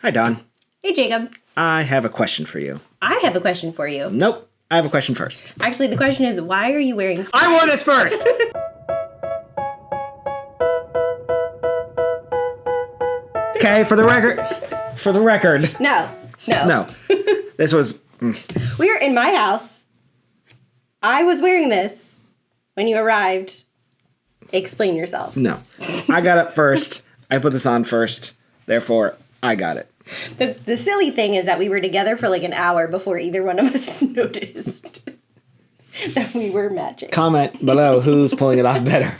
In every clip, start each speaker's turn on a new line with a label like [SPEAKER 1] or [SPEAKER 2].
[SPEAKER 1] Hi, Don.
[SPEAKER 2] Hey, Jacob.
[SPEAKER 1] I have a question for you.
[SPEAKER 2] I have a question for you.
[SPEAKER 1] Nope. I have a question first.
[SPEAKER 2] Actually, the question is, why are you wearing...
[SPEAKER 1] I wore this first! Okay, for the record.
[SPEAKER 2] No.
[SPEAKER 1] No. This was...
[SPEAKER 2] We are in my house. I was wearing this when you arrived. Explain yourself.
[SPEAKER 1] No. I got it first. I put this on first. Therefore, I got it.
[SPEAKER 2] The silly thing is that we were together for like an hour before either one of us noticed that we were matching.
[SPEAKER 1] Comment below who's pulling it off better.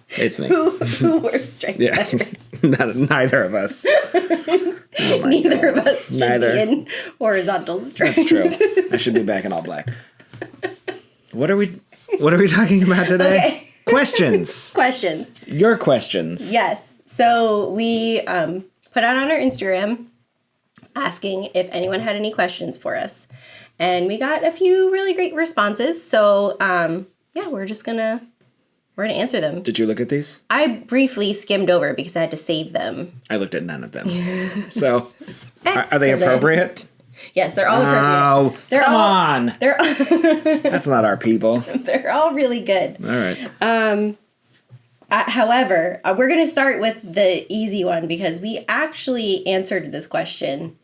[SPEAKER 1] It's me.
[SPEAKER 2] Who wears stripes better?
[SPEAKER 1] Neither of us. Oh
[SPEAKER 2] Neither of us should
[SPEAKER 1] Neither.
[SPEAKER 2] be in horizontal stripes.
[SPEAKER 1] That's true. I should be back in all black. What are we talking about today?
[SPEAKER 2] Okay.
[SPEAKER 1] Questions.
[SPEAKER 2] Questions.
[SPEAKER 1] Your questions.
[SPEAKER 2] Yes. So we put out on our Instagram asking if anyone had any questions for us. And we got a few really great responses. So yeah, we're gonna answer them.
[SPEAKER 1] Did you look at these?
[SPEAKER 2] I briefly skimmed over because I had to save them.
[SPEAKER 1] I looked at none of them. So, are they appropriate?
[SPEAKER 2] Yes, they're all appropriate.
[SPEAKER 1] Oh, come on.
[SPEAKER 2] They're
[SPEAKER 1] That's not our people.
[SPEAKER 2] they're all really good.
[SPEAKER 1] All right.
[SPEAKER 2] However, we're going to start with the easy one because we actually answered this question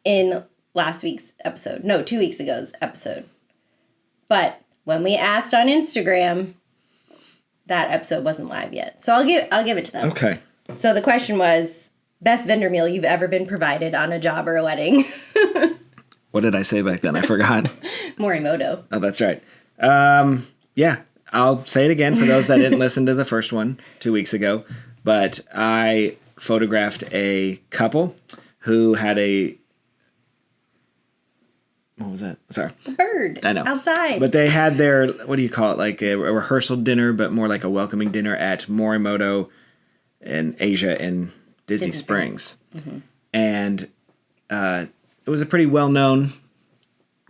[SPEAKER 2] in last week's episode. No, 2 weeks ago's episode. But when we asked on Instagram, that episode wasn't live yet. So I'll give it to them.
[SPEAKER 1] Okay.
[SPEAKER 2] So the question was, best vendor meal you've ever been provided on a job or a wedding?
[SPEAKER 1] What did I say back then? I forgot.
[SPEAKER 2] Morimoto.
[SPEAKER 1] Oh, that's right. Yeah, I'll say it again for those that didn't listen to the first one 2 weeks ago. But I photographed a couple who had a... What was that? Sorry.
[SPEAKER 2] The bird.
[SPEAKER 1] I know.
[SPEAKER 2] Outside.
[SPEAKER 1] But they had their, what do you call it? Like a rehearsal dinner, but more like a welcoming dinner at Morimoto in Asia in Disney Springs. Mm-hmm. And it was a pretty well-known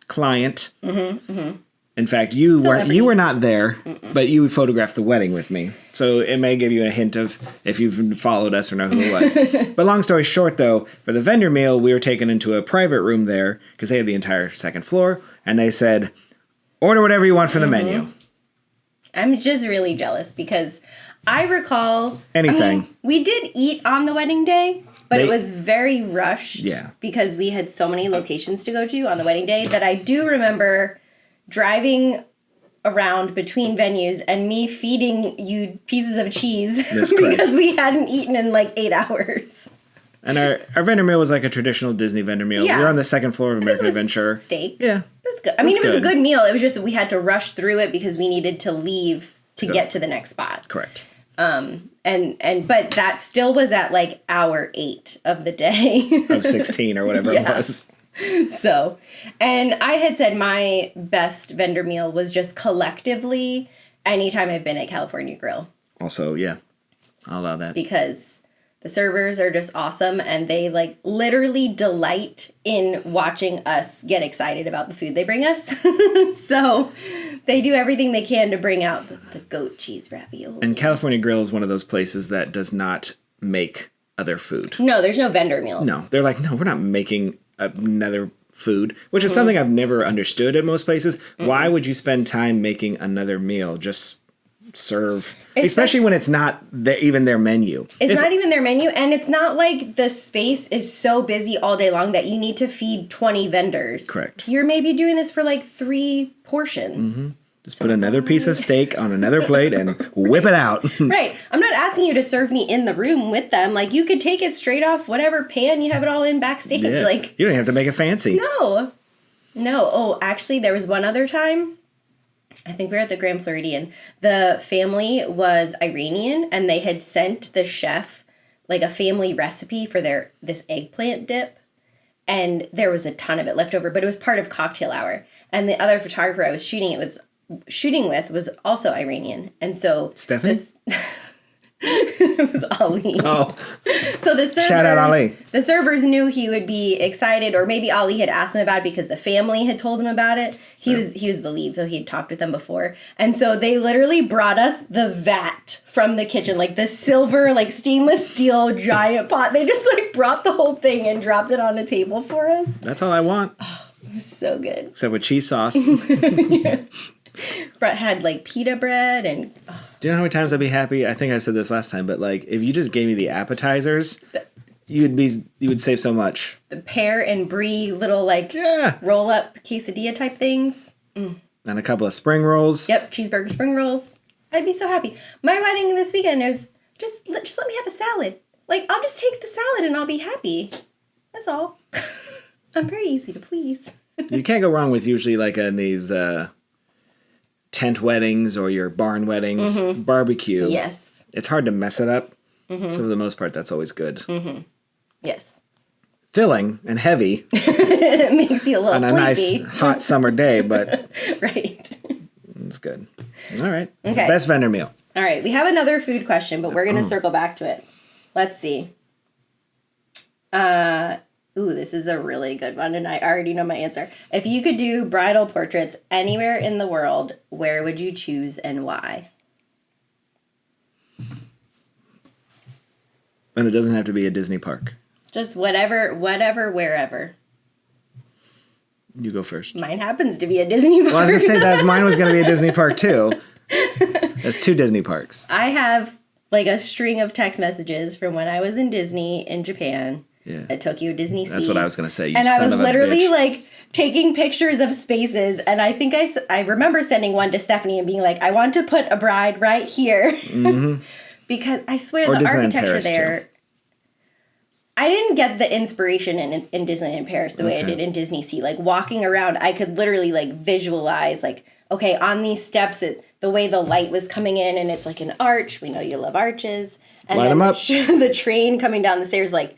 [SPEAKER 1] client. Mm-hmm, mm-hmm. In fact, you were not there, but you photographed the wedding with me. So it may give you a hint of if you've followed us or know who it was. But long story short, though, for the vendor meal, we were taken into a private room there because they had the entire second floor. And they said, order whatever you want from the menu.
[SPEAKER 2] I'm just really jealous because I recall...
[SPEAKER 1] Anything.
[SPEAKER 2] I mean, we did eat on the wedding day, but it was very rushed.
[SPEAKER 1] Yeah.
[SPEAKER 2] Because we had so many locations to go to on the wedding day that I do remember driving around between venues and me feeding you pieces of cheese because we hadn't eaten in like 8 hours.
[SPEAKER 1] And our vendor meal was like a traditional Disney vendor meal.
[SPEAKER 2] Yeah.
[SPEAKER 1] We were on the second floor of American Adventure.
[SPEAKER 2] Steak.
[SPEAKER 1] Yeah.
[SPEAKER 2] It was good. I mean, it was a good meal. It was just that we had to rush through it because we needed to leave to get to the next spot.
[SPEAKER 1] Correct.
[SPEAKER 2] But that still was at like hour 8 of the day.
[SPEAKER 1] Of 16 or whatever it was.
[SPEAKER 2] So, and I had said my best vendor meal was just collectively anytime I've been at California Grill.
[SPEAKER 1] Also, yeah, I'll allow that.
[SPEAKER 2] Because the servers are just awesome and they like literally delight in watching us get excited about the food they bring us. So they do everything they can to bring out the goat cheese ravioli.
[SPEAKER 1] And California Grill is one of those places that does not make other food.
[SPEAKER 2] No, there's no vendor meals.
[SPEAKER 1] No, they're like, no, we're not making another food, which is something I've never understood at most places. Why would you spend time making another meal? Just serve, especially when it's not even their menu.
[SPEAKER 2] It's not even their menu, and it's not like the space is so busy all day long that you need to feed 20 vendors.
[SPEAKER 1] Correct.
[SPEAKER 2] You're maybe doing this for like 3 portions.
[SPEAKER 1] Mm-hmm. Just put another piece of steak on another plate and whip it out.
[SPEAKER 2] Right. I'm not asking you to serve me in the room with them. Like, you could take it straight off whatever pan you have it all in backstage.
[SPEAKER 1] Yeah.
[SPEAKER 2] Like,
[SPEAKER 1] you don't have to make it fancy.
[SPEAKER 2] No. Oh, actually, there was one other time. I think we were at the Grand Floridian. The family was Iranian, and they had sent the chef like a family recipe for this eggplant dip. And there was a ton of it left over, but it was part of cocktail hour. And the other photographer I was shooting with was also Iranian. And so
[SPEAKER 1] Stephanie?
[SPEAKER 2] It was Ali.
[SPEAKER 1] Oh,
[SPEAKER 2] So the servers,
[SPEAKER 1] shout out Ali.
[SPEAKER 2] The servers knew he would be excited, or maybe Ali had asked him about it because the family had told him about it. He was the lead, so he had talked with them before, and so they literally brought us the vat from the kitchen, like the silver, like stainless steel giant pot. They just like brought the whole thing and dropped it on a table for us.
[SPEAKER 1] That's all I want.
[SPEAKER 2] It was so good.
[SPEAKER 1] Except with cheese sauce.
[SPEAKER 2] Brett had like pita bread and
[SPEAKER 1] Do you know how many times I'd be happy? I think I said this last time, but like if you just gave me the appetizers, you would save so much.
[SPEAKER 2] the pear and brie little like
[SPEAKER 1] Yeah.
[SPEAKER 2] roll up quesadilla type things.
[SPEAKER 1] And a couple of spring rolls.
[SPEAKER 2] Yep, cheeseburger spring rolls. I'd be so happy. My wedding this weekend is just let me have a salad. Like I'll just take the salad and I'll be happy. That's all. I'm very easy to please.
[SPEAKER 1] You can't go wrong with usually like in these tent weddings or your barn weddings, barbecue.
[SPEAKER 2] Yes.
[SPEAKER 1] It's hard to mess it up. So for the most part, that's always good.
[SPEAKER 2] Yes.
[SPEAKER 1] Filling and heavy
[SPEAKER 2] It makes you a little
[SPEAKER 1] on a
[SPEAKER 2] sleepy.
[SPEAKER 1] nice hot summer day, but
[SPEAKER 2] Right.
[SPEAKER 1] it's good. All right.
[SPEAKER 2] Okay.
[SPEAKER 1] Best vendor meal.
[SPEAKER 2] All right. We have another food question, but we're going to circle back to it. Let's see. This is a really good one, and I already know my answer. If you could do bridal portraits anywhere in the world, where would you choose and why?
[SPEAKER 1] And it doesn't have to be a Disney park.
[SPEAKER 2] Just whatever, wherever.
[SPEAKER 1] You go first.
[SPEAKER 2] Mine happens to be a Disney park.
[SPEAKER 1] Well, I was going to say that mine was going to be a Disney park too. That's 2 Disney parks.
[SPEAKER 2] I have like a string of text messages from when I was in Disney in Japan.
[SPEAKER 1] Yeah.
[SPEAKER 2] At Tokyo Disney Sea.
[SPEAKER 1] That's what I was going to say. You
[SPEAKER 2] And I
[SPEAKER 1] son
[SPEAKER 2] was
[SPEAKER 1] of a
[SPEAKER 2] literally
[SPEAKER 1] bitch.
[SPEAKER 2] like taking pictures of spaces. And I think I remember sending one to Stephanie and being like, I want to put a bride right here. Because I swear
[SPEAKER 1] Or
[SPEAKER 2] the
[SPEAKER 1] Disneyland
[SPEAKER 2] architecture
[SPEAKER 1] Paris,
[SPEAKER 2] there.
[SPEAKER 1] too.
[SPEAKER 2] I didn't get the inspiration in Disneyland Paris the way I did in Disney Sea. Like walking around, I could literally like visualize like, okay, on these steps, the way the light was coming in and it's like an arch. We know you love arches. And
[SPEAKER 1] Light
[SPEAKER 2] then
[SPEAKER 1] 'em up.
[SPEAKER 2] the train coming down the stairs, like,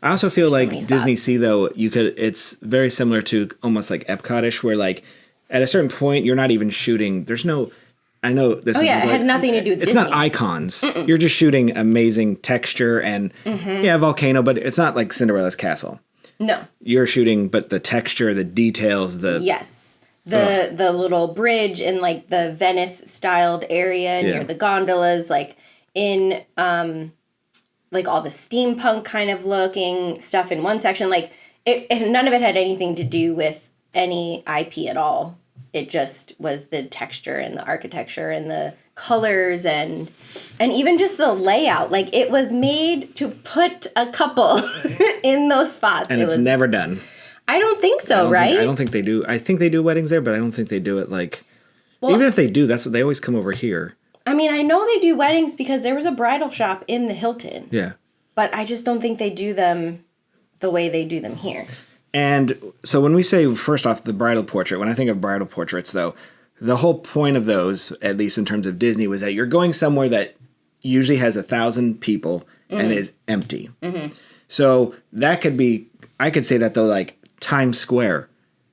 [SPEAKER 1] I also feel like
[SPEAKER 2] many
[SPEAKER 1] Disney
[SPEAKER 2] spots.
[SPEAKER 1] Sea though, it's very similar to almost like Epcot-ish, where like at a certain point you're not even shooting. There's no, I know this.
[SPEAKER 2] oh
[SPEAKER 1] is
[SPEAKER 2] yeah, it
[SPEAKER 1] like,
[SPEAKER 2] had nothing to do with
[SPEAKER 1] It's
[SPEAKER 2] Disney.
[SPEAKER 1] not icons. You're just shooting amazing texture and yeah, volcano, but it's not like Cinderella's castle.
[SPEAKER 2] No.
[SPEAKER 1] You're shooting, but the texture, the details, the
[SPEAKER 2] Yes. The little bridge in like the Venice styled area
[SPEAKER 1] Yeah.
[SPEAKER 2] near the gondolas, like in like all the steampunk kind of looking stuff in one section. Like it none of it had anything to do with any IP at all. It just was the texture and the architecture and the colors and even just the layout. Like it was made to put a couple in those spots.
[SPEAKER 1] and
[SPEAKER 2] it
[SPEAKER 1] it's
[SPEAKER 2] was,
[SPEAKER 1] never done.
[SPEAKER 2] I don't think so,
[SPEAKER 1] I don't
[SPEAKER 2] right?
[SPEAKER 1] think- I don't think they do. I think they do weddings there, but I don't think they do it like. Even if they do, that's what they always come over here.
[SPEAKER 2] I mean, I know they do weddings because there was a bridal shop in the Hilton,
[SPEAKER 1] Yeah.
[SPEAKER 2] but I just don't think they do them the way they do them here.
[SPEAKER 1] And so when we say, first off, the bridal portrait, when I think of bridal portraits, though, the whole point of those, at least in terms of Disney, was that you're going somewhere that usually has 1,000 people and is empty. So that could be, I could say that though, like Times Square.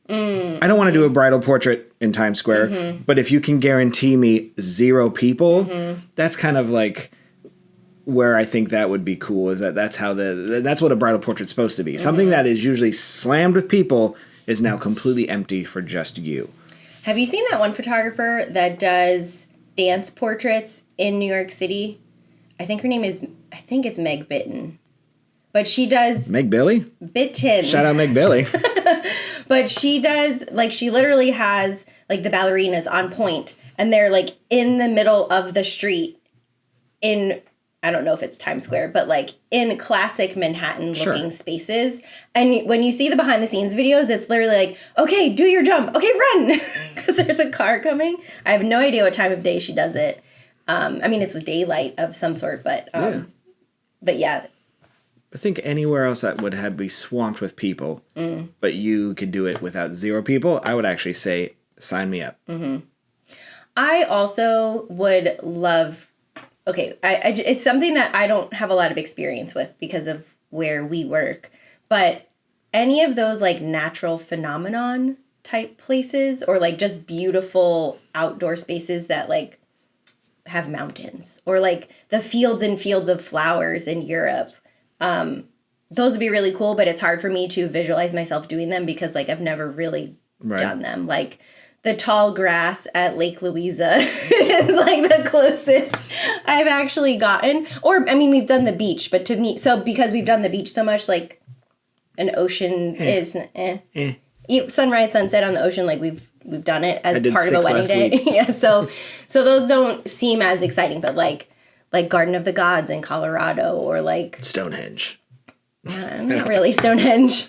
[SPEAKER 1] I don't want to do a bridal portrait in Times Square, but if you can guarantee me 0 people, that's kind of like where I think that would be cool. Is that's how that's what a bridal portrait's supposed to be. Something that is usually slammed with people is now completely empty for just you.
[SPEAKER 2] Have you seen that one photographer that does dance portraits in New York City? I think it's Meg Bitten. But she does
[SPEAKER 1] Meg Billy?
[SPEAKER 2] Bitten.
[SPEAKER 1] Shout out Meg Billy.
[SPEAKER 2] But she does, like, she literally has, like, the ballerinas on point, and they're, like, in the middle of the street in, I don't know if it's Times Square, but, like, in classic Manhattan-looking spaces. And when you see the behind-the-scenes videos, it's literally like, okay, do your jump. Okay, run! Because there's a car coming. I have no idea what time of day she does it. I mean, it's daylight of some sort, but yeah.
[SPEAKER 1] I think anywhere else that would be swamped with people, but you could do it without 0 people, I would actually say, sign me up.
[SPEAKER 2] I also would love, it's something that I don't have a lot of experience with because of where we work, but any of those like natural phenomenon type places or like just beautiful outdoor spaces that like have mountains, or like the fields and fields of flowers in Europe. Those would be really cool, but it's hard for me to visualize myself doing them because like I've never really done them. Like the tall grass at Lake Louisa is like the closest I've actually gotten. Or I mean, we've done the beach, but to me, so because we've done the beach so much, like an ocean is sunrise, sunset on the ocean, like we've done it as part of a wedding day. Yeah, so those don't seem as exciting, but like Garden of the Gods in Colorado, or like
[SPEAKER 1] Stonehenge.
[SPEAKER 2] Not really Stonehenge,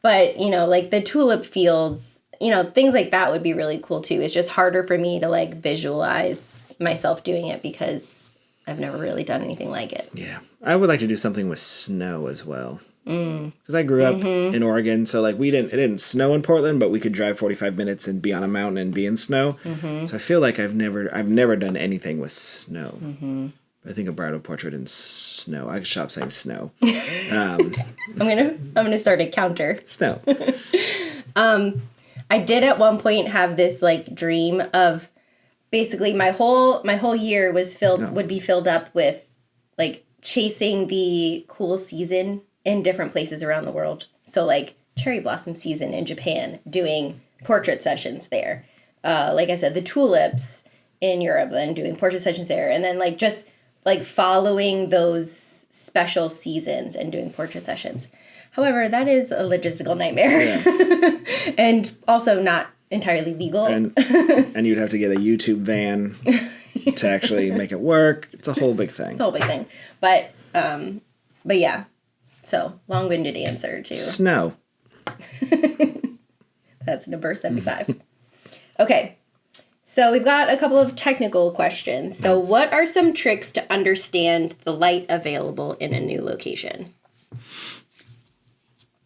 [SPEAKER 2] but you know, like the tulip fields, you know, things like that would be really cool too. It's just harder for me to like visualize myself doing it because I've never really done anything like it.
[SPEAKER 1] Yeah, I would like to do something with snow as well. Because I grew up in Oregon, so like it didn't snow in Portland, but we could drive 45 minutes and be on a mountain and be in snow. So I feel like I've never done anything with snow. I think a bridal portrait in snow. I could stop saying snow.
[SPEAKER 2] I'm gonna start a counter.
[SPEAKER 1] Snow.
[SPEAKER 2] I did at one point have this like dream of basically my whole year would be filled up with like chasing the cool season in different places around the world. So like cherry blossom season in Japan, doing portrait sessions there. Like I said, the tulips in Europe, then doing portrait sessions there, and then like just like following those special seasons and doing portrait sessions. However, that is a logistical nightmare. Yeah. And also not entirely legal.
[SPEAKER 1] And you'd have to get a YouTube van to actually make it work. It's a whole big thing.
[SPEAKER 2] But yeah. So, long-winded answer to
[SPEAKER 1] snow.
[SPEAKER 2] That's number 75. Okay. So, we've got a couple of technical questions. So, what are some tricks to understand the light available in a new location?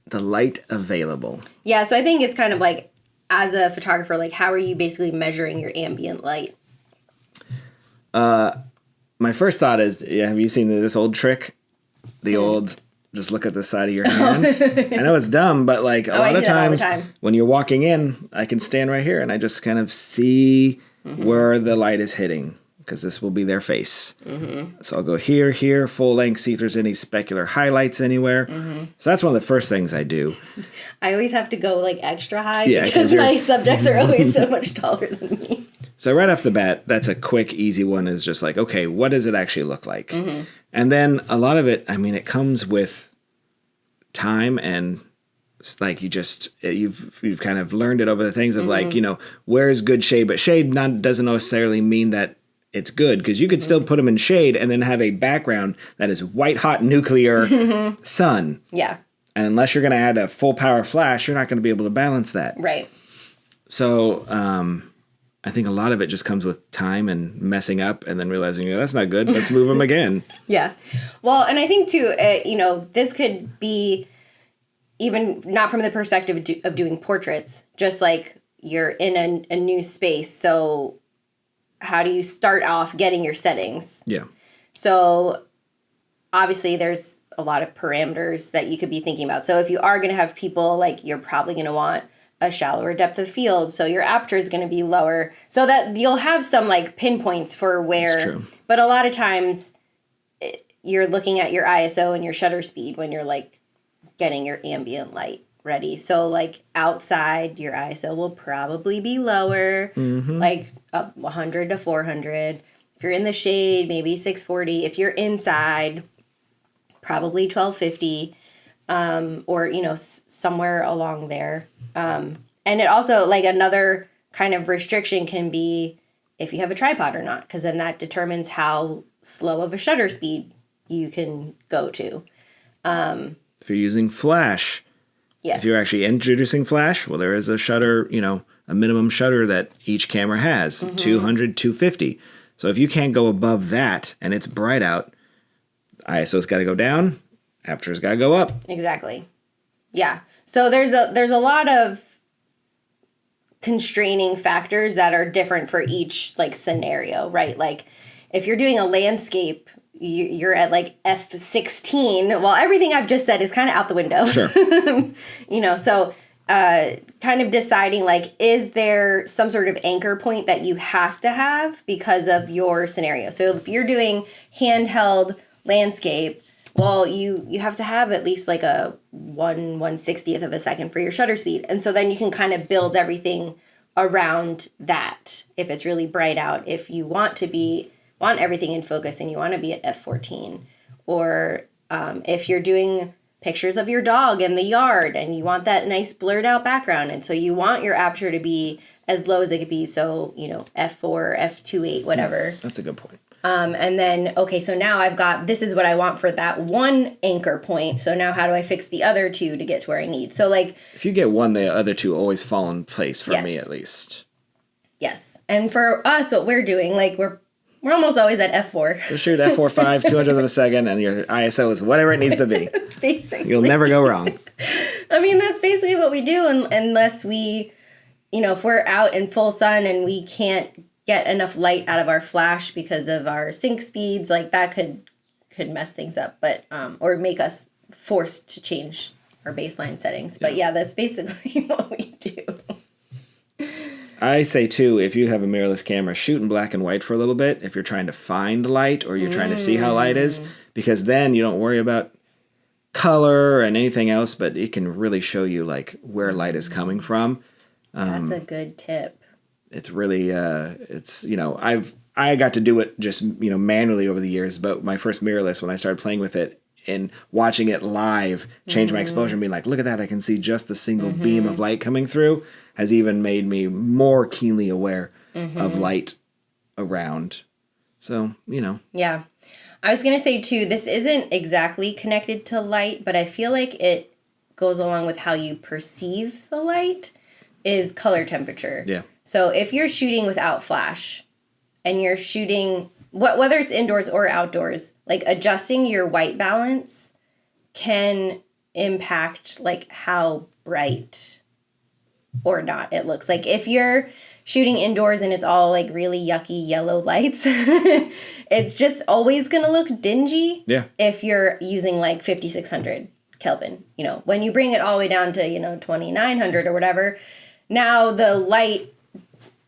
[SPEAKER 1] The light available.
[SPEAKER 2] Yeah, so I think it's kind of like, as a photographer, like how are you basically measuring your ambient light?
[SPEAKER 1] My first thought is, have you seen this old trick? The old, just look at the side of your hand. I know it's dumb, but like a lot of times when you're walking in, I can stand right here and I just kind of see where the light is hitting, because this will be their face. So I'll go here, full length, see if there's any specular highlights anywhere. So that's one of the first things I do.
[SPEAKER 2] I always have to go like extra high because my subjects are always so much taller than me.
[SPEAKER 1] So right off the bat, that's a quick, easy one, is just like, okay, what does it actually look like? And then a lot of it, I mean, it comes with time, and it's like you've kind of learned it over the things of like, you know, where's good shade, but shade doesn't necessarily mean that it's good, because you could still put them in shade and then have a background that is white hot nuclear sun.
[SPEAKER 2] Yeah.
[SPEAKER 1] And unless you're going to add a full power flash, you're not going to be able to balance that.
[SPEAKER 2] Right.
[SPEAKER 1] So I think a lot of it just comes with time and messing up and then realizing, you know, that's not good. Let's move them again.
[SPEAKER 2] Yeah. Well, and I think too, you know, this could be even not from the perspective of doing portraits, just like you're in a new space. So how do you start off getting your settings?
[SPEAKER 1] Yeah.
[SPEAKER 2] So obviously there's a lot of parameters that you could be thinking about. So if you are going to have people, like, you're probably going to want a shallower depth of field, so your aperture is going to be lower, so that you'll have some like pinpoints for where.
[SPEAKER 1] That's true.
[SPEAKER 2] But a lot of times you're looking at your ISO and your shutter speed when you're like getting your ambient light ready. So like outside, your ISO will probably be lower, like up 100 to 400. If you're in the shade, maybe 640. If you're inside, probably 1250, or, you know, somewhere along there. And it also, like, another kind of restriction can be if you have a tripod or not, because then that determines how slow of a shutter speed you can go to.
[SPEAKER 1] If you're using flash,
[SPEAKER 2] yes.
[SPEAKER 1] If you're actually introducing flash, well, there is a shutter, you know, a minimum shutter that each camera has, 200, 250. So if you can't go above that and it's bright out, ISO's got to go down, aperture's got to go up.
[SPEAKER 2] Exactly. Yeah. So there's a lot of constraining factors that are different for each like scenario, right? Like if you're doing a landscape, you're at like F16. Well, everything I've just said is kind of out the window.
[SPEAKER 1] Sure.
[SPEAKER 2] You know, so kind of deciding, like, is there some sort of anchor point that you have to have because of your scenario? So if you're doing handheld landscape, well, you have to have at least like a 1/160th of a second for your shutter speed. And so then you can kind of build everything around that. If it's really bright out, if you want everything in focus and you want to be at f14, or if you're doing pictures of your dog in the yard and you want that nice blurred out background, and so you want your aperture to be as low as it could be, so f4, f2.8, whatever.
[SPEAKER 1] That's a good point.
[SPEAKER 2] And then, okay, so now I've got, this is what I want for that one anchor point. So now how do I fix the other two to get to where I need? So like,
[SPEAKER 1] if you get one, the other two always fall in place for me, at least.
[SPEAKER 2] Yes. And for us, what we're doing, like we're almost always at f4.
[SPEAKER 1] So shoot f4.5, 200th of a second, and your ISO is whatever it needs to be.
[SPEAKER 2] Basically.
[SPEAKER 1] You'll never go wrong.
[SPEAKER 2] I mean, that's basically what we do, unless we, if we're out in full sun and we can't get enough light out of our flash because of our sync speeds, like that could mess things up, but or make us forced to change our baseline settings. But yeah, that's basically what we do.
[SPEAKER 1] I say too, if you have a mirrorless camera, shoot in black and white for a little bit if you're trying to find light or you're trying to see how light is, because then you don't worry about color and anything else, but it can really show you like where light is coming from.
[SPEAKER 2] That's a good tip.
[SPEAKER 1] It's really I got to do it just manually over the years, but my first mirrorless, when I started playing with it and watching it live, change my exposure and being like, look at that, I can see just a single beam of light coming through, has even made me more keenly aware of light around. So,
[SPEAKER 2] Yeah. I was going to say too, this isn't exactly connected to light, but I feel like it goes along with how you perceive the light, is color temperature.
[SPEAKER 1] Yeah.
[SPEAKER 2] So if you're shooting without flash and you're shooting, whether it's indoors or outdoors, like adjusting your white balance can impact like how bright or not it looks. Like if you're shooting indoors and it's all like really yucky yellow lights, it's just always going to look dingy.
[SPEAKER 1] Yeah.
[SPEAKER 2] If you're using like 5600 Kelvin, when you bring it all the way down to, 2900 or whatever, now the light,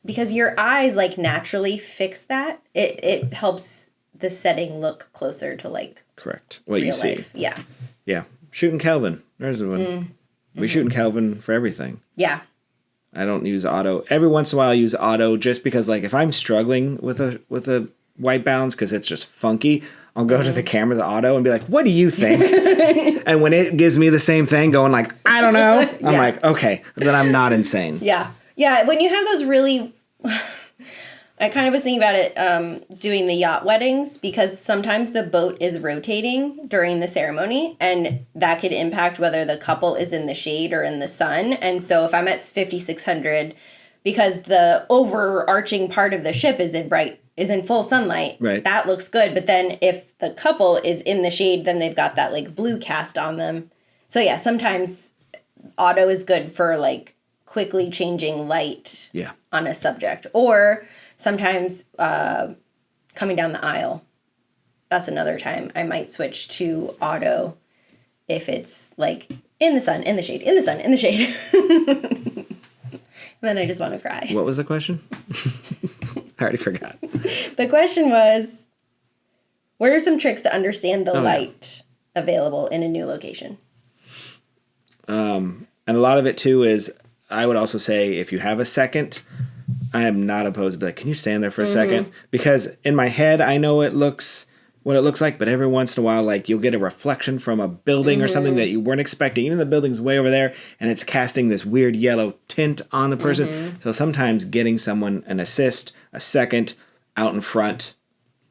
[SPEAKER 2] because your eyes like naturally fix that, it helps the setting look closer to like
[SPEAKER 1] correct what you see.
[SPEAKER 2] Yeah.
[SPEAKER 1] Yeah. Shooting Kelvin. There's one. We shoot in Kelvin for everything.
[SPEAKER 2] Yeah.
[SPEAKER 1] I don't use auto. Every once in a while I use auto just because like if I'm struggling with a white balance because it's just funky, I'll go to the camera, the auto, and be like, what do you think? And when it gives me the same thing going like, I don't know, I'm like, okay, then I'm not insane.
[SPEAKER 2] Yeah. Yeah, when you have those really... I kind of was thinking about it doing the yacht weddings, because sometimes the boat is rotating during the ceremony, and that could impact whether the couple is in the shade or in the sun. And so if I'm at 5600, because the overarching part of the ship is in full sunlight,
[SPEAKER 1] right,
[SPEAKER 2] that looks good. But then if the couple is in the shade, then they've got that like blue cast on them. So yeah, sometimes auto is good for like quickly changing light on a subject, or sometimes coming down the aisle. That's another time I might switch to auto if it's like in the sun, in the shade, in the sun, in the shade. Then I just want to cry.
[SPEAKER 1] What was the question? I already forgot.
[SPEAKER 2] The question was, what are some tricks to understand the light available in a new location?
[SPEAKER 1] And a lot of it too is, I would also say, if you have a second, I am not opposed to be like, can you stand there for a second? Because in my head, I know what it looks like, but every once in a while, like you'll get a reflection from a building or something that you weren't expecting. Even the building's way over there and it's casting this weird yellow tint on the person. So sometimes getting someone an assist, a second out in front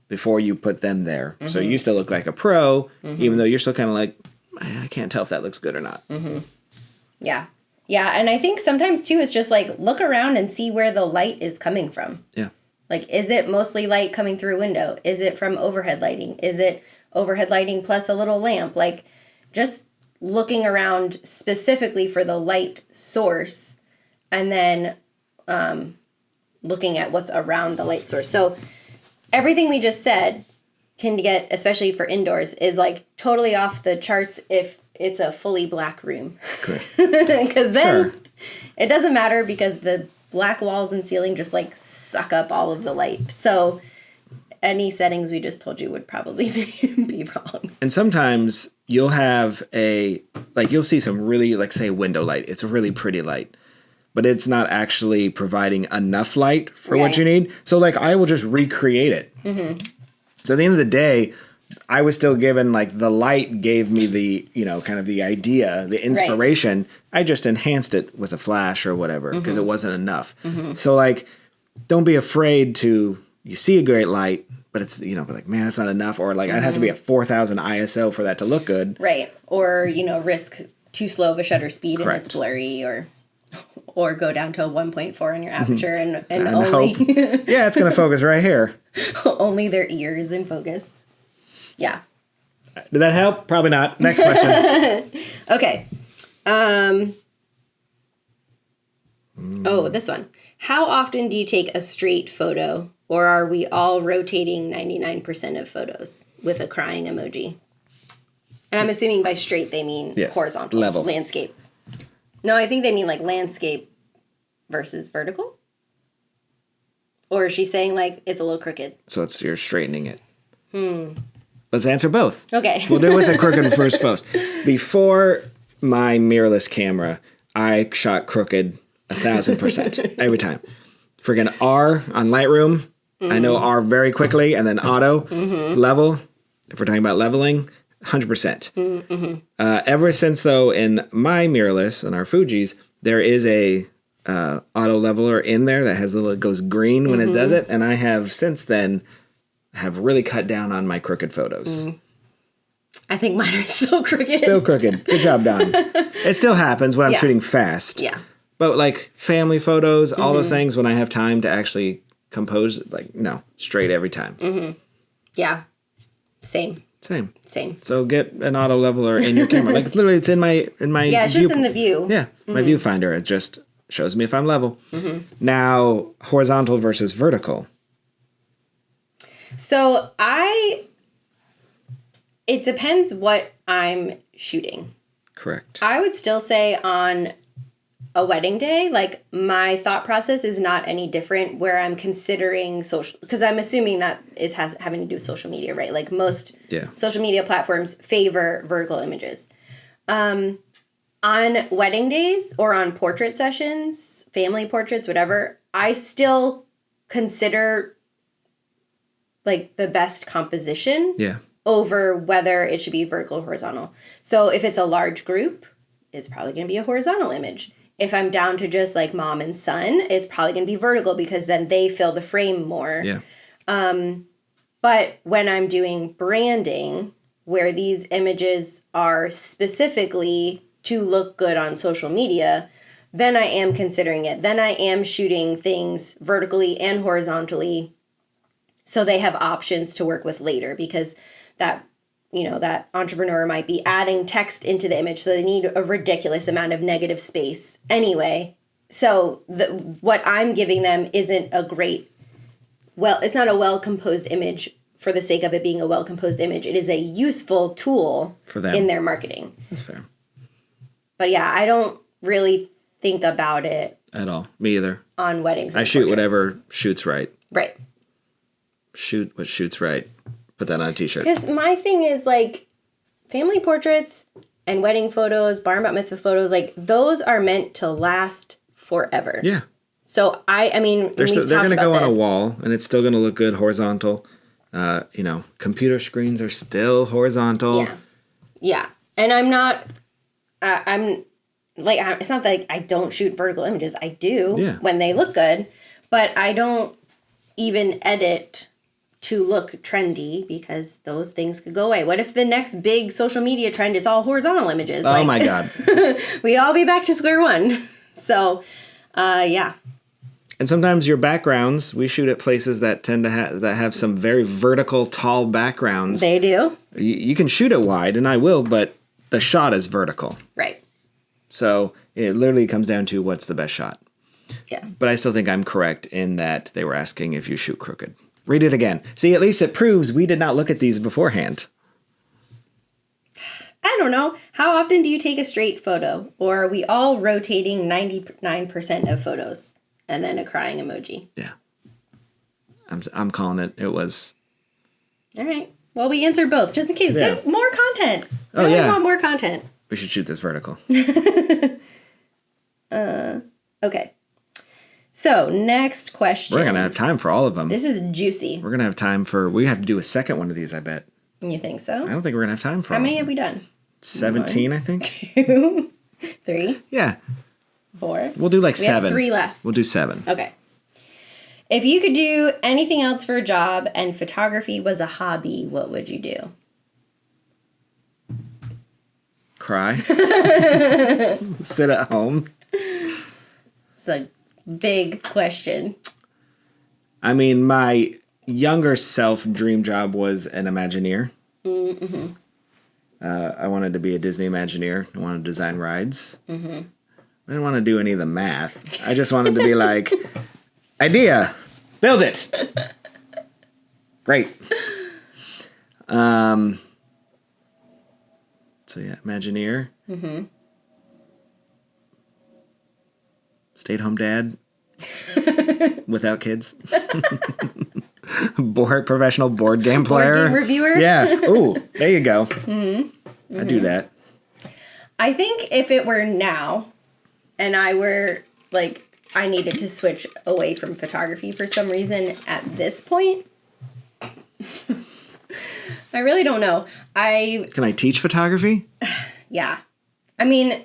[SPEAKER 1] before you put them there. So you still look like a pro, even though you're still kind of like, I can't tell if that looks good or not.
[SPEAKER 2] Yeah. Yeah, and I think sometimes, too, it's just, like, look around and see where the light is coming from.
[SPEAKER 1] Yeah.
[SPEAKER 2] Like, is it mostly light coming through a window? Is it from overhead lighting? Is it overhead lighting plus a little lamp? Like, just looking around specifically for the light source, and then looking at what's around the light source. So everything we just said can get, especially for indoors, is, like, totally off the charts if it's a fully black room.
[SPEAKER 1] Correct.
[SPEAKER 2] Because then
[SPEAKER 1] Sure.
[SPEAKER 2] it doesn't matter because the black walls and ceiling just like suck up all of the light. So any settings we just told you would probably be wrong.
[SPEAKER 1] And sometimes you'll have you'll see some really, like, say, window light. It's a really pretty light, but it's not actually providing enough light for what
[SPEAKER 2] Right.
[SPEAKER 1] you need. So, like, I will just recreate it. Mm-hmm. So at the end of the day, I was still given, like, the light gave me the, kind of the idea, the inspiration. I just enhanced it with a flash or whatever because it wasn't enough. So, like, don't be afraid you see a great light, but it's, but like, man, that's not enough. Or like, I'd have to be at 4,000 ISO for that to look good.
[SPEAKER 2] Right. Or, risk too slow of a shutter speed
[SPEAKER 1] Correct.
[SPEAKER 2] and it's blurry or go down to a 1.4 on your aperture and
[SPEAKER 1] And
[SPEAKER 2] only
[SPEAKER 1] hope. Yeah, it's going to focus right here.
[SPEAKER 2] only their ear is in focus. Yeah.
[SPEAKER 1] Did that help? Probably not. Next question.
[SPEAKER 2] Okay. Oh, this one. How often do you take a straight photo, or are we all rotating 99% of photos with a crying emoji? And I'm assuming by straight they mean
[SPEAKER 1] Yes,
[SPEAKER 2] horizontal,
[SPEAKER 1] level.
[SPEAKER 2] landscape. No, I think they mean like landscape versus vertical. Or is she saying like it's a little crooked?
[SPEAKER 1] So you're straightening it. Let's answer both.
[SPEAKER 2] Okay.
[SPEAKER 1] We'll do it with the crooked first. Before my mirrorless camera, I shot crooked 1,000% every time. Friggin' R on Lightroom. I know R very quickly, and then auto level. If we're talking about leveling, 100%. Ever since though, in my mirrorless and our Fujis, there is a auto leveler in there that has it goes green when it does it, and I have since then have really cut down on my crooked photos.
[SPEAKER 2] I think mine are so crooked.
[SPEAKER 1] Still crooked. Good job, Don. It still happens when I'm
[SPEAKER 2] Yeah.
[SPEAKER 1] shooting fast.
[SPEAKER 2] Yeah.
[SPEAKER 1] But like family photos, all those things, when I have time to actually compose, like, no, straight every time.
[SPEAKER 2] Yeah. Same.
[SPEAKER 1] Same.
[SPEAKER 2] So
[SPEAKER 1] get an auto leveler in your camera. Like literally, it's in my
[SPEAKER 2] yeah, it's just in the view.
[SPEAKER 1] Yeah, my viewfinder. It just shows me if I'm level. Now, horizontal versus vertical.
[SPEAKER 2] So it depends what I'm shooting.
[SPEAKER 1] Correct.
[SPEAKER 2] I would still say on a wedding day, like my thought process is not any different where I'm considering social, because I'm assuming that has having to do with social media, right? Like most social media platforms favor vertical images. On wedding days or on portrait sessions, family portraits, whatever, I still consider like the best composition over whether it should be vertical or horizontal. So if it's a large group, it's probably going to be a horizontal image. If I'm down to just like mom and son, it's probably going to be vertical because then they fill the frame more.
[SPEAKER 1] Yeah.
[SPEAKER 2] But when I'm doing branding, where these images are specifically to look good on social media, then I am considering it. Then I am shooting things vertically and horizontally so they have options to work with later, because that entrepreneur might be adding text into the image, so they need a ridiculous amount of negative space anyway. So what I'm giving them isn't it's not a well-composed image for the sake of it being a well-composed image. It is a useful tool
[SPEAKER 1] for them
[SPEAKER 2] in their marketing.
[SPEAKER 1] That's fair.
[SPEAKER 2] But yeah, I don't really think about it
[SPEAKER 1] at all. Me either.
[SPEAKER 2] On weddings.
[SPEAKER 1] I shoot whatever shoots right.
[SPEAKER 2] Right.
[SPEAKER 1] Shoot what shoots right. Put that on a t-shirt.
[SPEAKER 2] Because my thing is like family portraits and wedding photos, bar and bat mitzvah photos, like those are meant to last forever.
[SPEAKER 1] Yeah.
[SPEAKER 2] So I mean,
[SPEAKER 1] they're going to go on a wall, and it's still going to look good horizontal. Computer screens are still horizontal.
[SPEAKER 2] Yeah. Yeah. And I'm not, it's not like I don't shoot vertical images. I do when they look good, but I don't even edit to look trendy because those things could go away. What if the next big social media trend is all horizontal images?
[SPEAKER 1] Oh my God.
[SPEAKER 2] We'd all be back to square one. So, yeah.
[SPEAKER 1] And sometimes your backgrounds, we shoot at places that tend to have some very vertical, tall backgrounds.
[SPEAKER 2] They do.
[SPEAKER 1] You can shoot it wide, and I will, but the shot is vertical.
[SPEAKER 2] Right.
[SPEAKER 1] So it literally comes down to what's the best shot.
[SPEAKER 2] Yeah.
[SPEAKER 1] But I still think I'm correct in that they were asking if you shoot crooked. Read it again. See, at least it proves we did not look at these beforehand.
[SPEAKER 2] I don't know. How often do you take a straight photo? Or are we all rotating 99% of photos? And then a crying emoji.
[SPEAKER 1] Yeah. I'm calling it. It was.
[SPEAKER 2] All right. Well, we answered both, just in case.
[SPEAKER 1] Yeah.
[SPEAKER 2] Good, more content.
[SPEAKER 1] Oh,
[SPEAKER 2] We always
[SPEAKER 1] yeah.
[SPEAKER 2] want more content.
[SPEAKER 1] We should shoot this vertical.
[SPEAKER 2] Okay. So, next question.
[SPEAKER 1] We're going to have time for all of them.
[SPEAKER 2] This is juicy.
[SPEAKER 1] We're going to have time for. We have to do a second one of these, I bet.
[SPEAKER 2] You think so?
[SPEAKER 1] I don't think we're going to have time for
[SPEAKER 2] How
[SPEAKER 1] all
[SPEAKER 2] many
[SPEAKER 1] of
[SPEAKER 2] have
[SPEAKER 1] them.
[SPEAKER 2] we done?
[SPEAKER 1] 17, I think.
[SPEAKER 2] 2, 3,
[SPEAKER 1] Yeah.
[SPEAKER 2] 4.
[SPEAKER 1] We'll do like
[SPEAKER 2] We
[SPEAKER 1] 7.
[SPEAKER 2] have 3 left.
[SPEAKER 1] We'll do 7.
[SPEAKER 2] Okay. If you could do anything else for a job and photography was a hobby, what would you do?
[SPEAKER 1] Cry. Sit at home.
[SPEAKER 2] It's a big question.
[SPEAKER 1] I mean, my younger self dream job was an Imagineer.
[SPEAKER 2] Mm-hmm.
[SPEAKER 1] I wanted to be a Disney Imagineer. I wanted to design rides. Mm-hmm. I didn't want to do any of the math. I just wanted to be like, idea, build it. Great. So yeah, Imagineer. Mm-hmm. Stay-at-home dad. Without kids. Professional board game player.
[SPEAKER 2] Board game reviewer?
[SPEAKER 1] Yeah. Ooh, there you go. Mm-hmm. I do that.
[SPEAKER 2] I think if it were now and I were like, I needed to switch away from photography for some reason at this point, I really don't know.
[SPEAKER 1] Can I teach photography?
[SPEAKER 2] Yeah. I mean,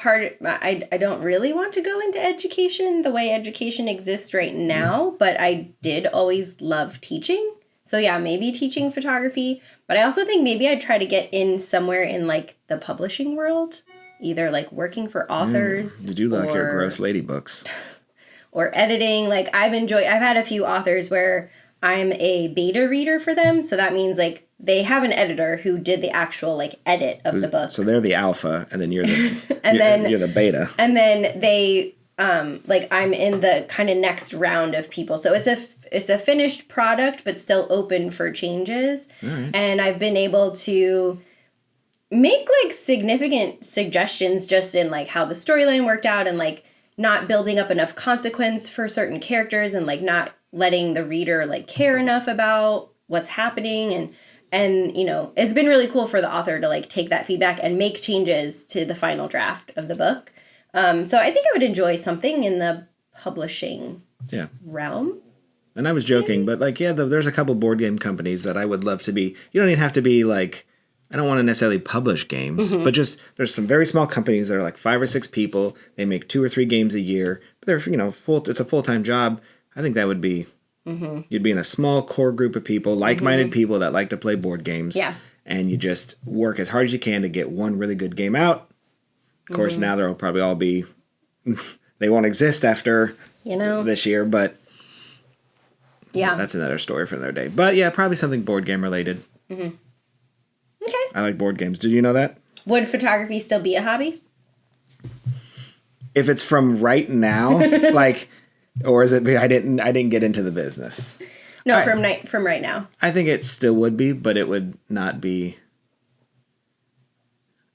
[SPEAKER 2] I don't really want to go into education the way education exists right now, but I did always love teaching. So yeah, maybe teaching photography, but I also think maybe I'd try to get in somewhere in like the publishing world, either like working for authors.
[SPEAKER 1] You do like your gross lady books.
[SPEAKER 2] Or editing. Like I've had a few authors where I'm a beta reader for them. So that means like they have an editor who did the actual like edit of the book.
[SPEAKER 1] So they're the alpha, and then you're the
[SPEAKER 2] And
[SPEAKER 1] you're the beta.
[SPEAKER 2] And then they like I'm in the kind of next round of people. So it's a finished product, but still open for changes.
[SPEAKER 1] Right.
[SPEAKER 2] And I've been able to make like significant suggestions just in like how the storyline worked out and like not building up enough consequence for certain characters and like not letting the reader like care enough about what's happening and you know, it's been really cool for the author to like take that feedback and make changes to the final draft of the book. So I think I would enjoy something in the publishing realm.
[SPEAKER 1] And I was joking, but like, yeah, there's a couple board game companies that I would love to be. You don't even have to be like, I don't want to necessarily publish games, but just there's some very small companies that are like 5 or 6 people. They make 2 or 3 games a year, but they're, you know, it's a full-time job. I think that would be, you'd be in a small core group of people, like-minded people that like to play board games.
[SPEAKER 2] Yeah.
[SPEAKER 1] And you just work as hard as you can to get one really good game out. Of course, now they'll probably all be, they won't exist after this year, but
[SPEAKER 2] yeah,
[SPEAKER 1] that's another story for another day. But yeah, probably something board game related.
[SPEAKER 2] Okay.
[SPEAKER 1] I like board games. Did you know that?
[SPEAKER 2] Would photography still be a hobby?
[SPEAKER 1] If it's from right now, like, or is it? I didn't get into the business.
[SPEAKER 2] No, from right now.
[SPEAKER 1] I think it still would be, but it would not be.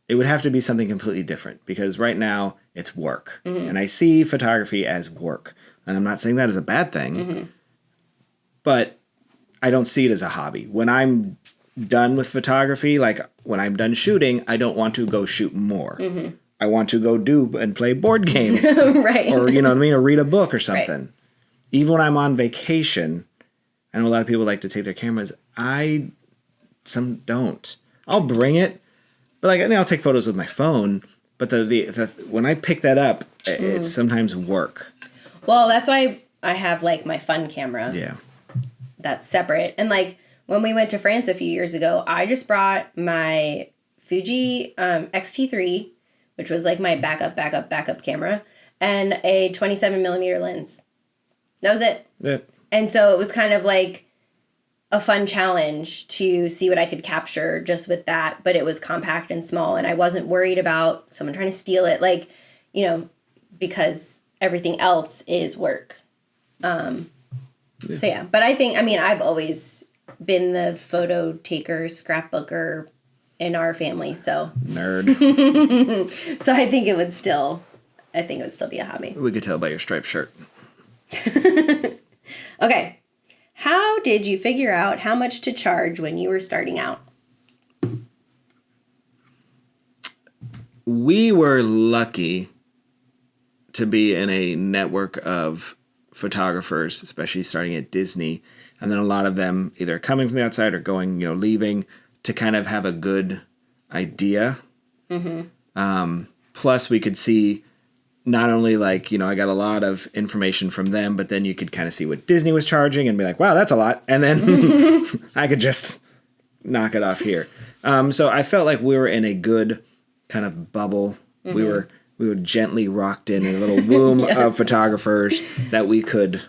[SPEAKER 1] It would have to be something completely different because right now it's work, and I see photography as work, and I'm not saying that is a bad thing, but I don't see it as a hobby. When I'm done with photography, like when I'm done shooting, I don't want to go shoot more. I want to go do and play board games.
[SPEAKER 2] Right.
[SPEAKER 1] Or, you know what I mean? Or read a book or something. Right. Even when I'm on vacation, I know a lot of people like to take their cameras. Some don't. I'll bring it, but like, I mean, I'll take photos with my phone. But the when I pick that up, it's sometimes work.
[SPEAKER 2] Well, that's why I have like my fun camera.
[SPEAKER 1] Yeah.
[SPEAKER 2] That's separate. And like, when we went to France a few years ago, I just brought my Fuji X-T3, which was like my backup camera, and a 27mm lens. That was it.
[SPEAKER 1] Yeah.
[SPEAKER 2] And so it was kind of like a fun challenge to see what I could capture just with that, but it was compact and small, and I wasn't worried about someone trying to steal it, like, you know, because everything else is work. So yeah, but I think, I mean, I've always been the photo taker, scrapbooker, in our family, so
[SPEAKER 1] Nerd.
[SPEAKER 2] so I think it would still be a hobby.
[SPEAKER 1] We could tell by your striped shirt.
[SPEAKER 2] Okay. How did you figure out how much to charge when you were starting out?
[SPEAKER 1] We were lucky to be in a network of photographers, especially starting at Disney, and then a lot of them either coming from the outside or going, leaving, to kind of have a good idea. Plus, we could see not only I got a lot of information from them, but then you could kind of see what Disney was charging and be like, wow, that's a lot. And then I could just knock it off here. So I felt like we were in a good kind of bubble. We were gently rocked in a little womb of photographers that we could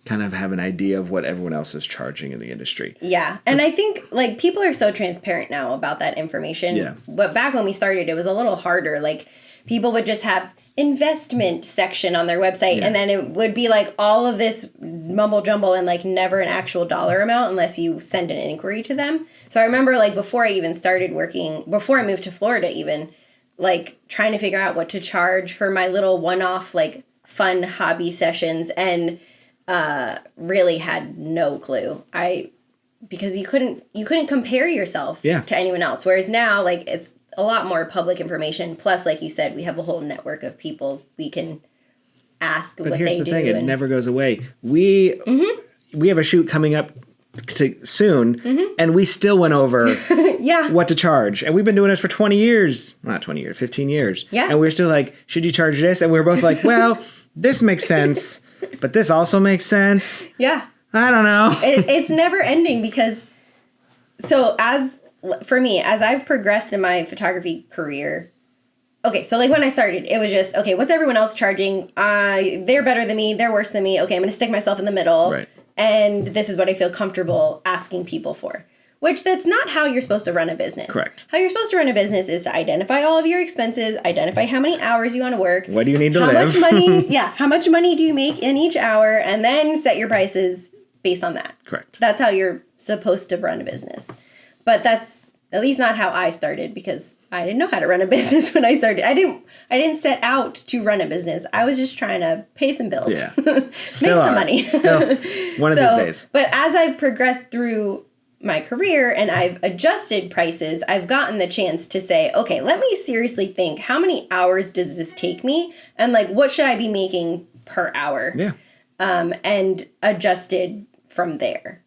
[SPEAKER 1] kind of have an idea of what everyone else is charging in the industry.
[SPEAKER 2] Yeah. And I think people are so transparent now about that information.
[SPEAKER 1] Yeah.
[SPEAKER 2] But back when we started, it was a little harder. People would just have investment section on their website, and then it would be all of this mumble jumble and never an actual dollar amount unless you send an inquiry to them. So I remember before I even started working, before I moved to Florida even, trying to figure out what to charge for my little one-off fun hobby sessions, and really had no clue. Because you couldn't compare yourself to anyone else, whereas now it's a lot more public information. Plus, like you said, we have a whole network of people we can ask what they do. But here's the thing,
[SPEAKER 1] it never goes away. We have a shoot coming up soon, and we still went over what to charge. And we've been doing this for 20 years. Not 20 years, 15 years.
[SPEAKER 2] Yeah.
[SPEAKER 1] And we're still like, should you charge this? And we were both like, well, this makes sense, but this also makes sense.
[SPEAKER 2] Yeah.
[SPEAKER 1] I don't know.
[SPEAKER 2] It's never ending because, for me, as I've progressed in my photography career, okay, so when I started, it was just, okay, what's everyone else charging? They're better than me. They're worse than me. Okay, I'm going to stick myself in the middle.
[SPEAKER 1] Right.
[SPEAKER 2] And this is what I feel comfortable asking people for. Which that's not how you're supposed to run a business.
[SPEAKER 1] Correct.
[SPEAKER 2] How you're supposed to run a business is to identify all of your expenses, identify how many hours you want to work.
[SPEAKER 1] What do you need to live?
[SPEAKER 2] How much money do you make in each hour, and then set your prices based on that.
[SPEAKER 1] Correct.
[SPEAKER 2] That's how you're supposed to run a business. But that's at least not how I started, because I didn't know how to run a business when I started. I didn't set out to run a business. I was just trying to pay some bills.
[SPEAKER 1] Yeah.
[SPEAKER 2] Make some money.
[SPEAKER 1] Still one of these days.
[SPEAKER 2] But as I've progressed through my career and I've adjusted prices, I've gotten the chance to say, okay, let me seriously think, how many hours does this take me? And what should I be making per hour?
[SPEAKER 1] Yeah.
[SPEAKER 2] And adjusted from there.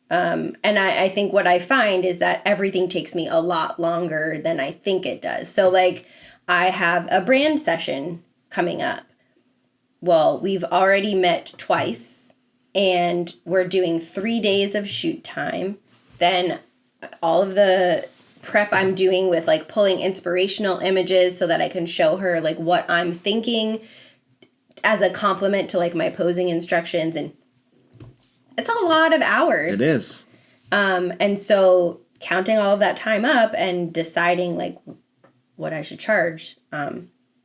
[SPEAKER 2] And I think what I find is that everything takes me a lot longer than I think it does. So I have a brand session coming up. Well, we've already met twice and we're doing 3 days of shoot time. Then all of the prep I'm doing with pulling inspirational images so that I can show her what I'm thinking as a compliment to my posing instructions, and it's a lot of hours.
[SPEAKER 1] It is.
[SPEAKER 2] And so counting all of that time up and deciding what I should charge,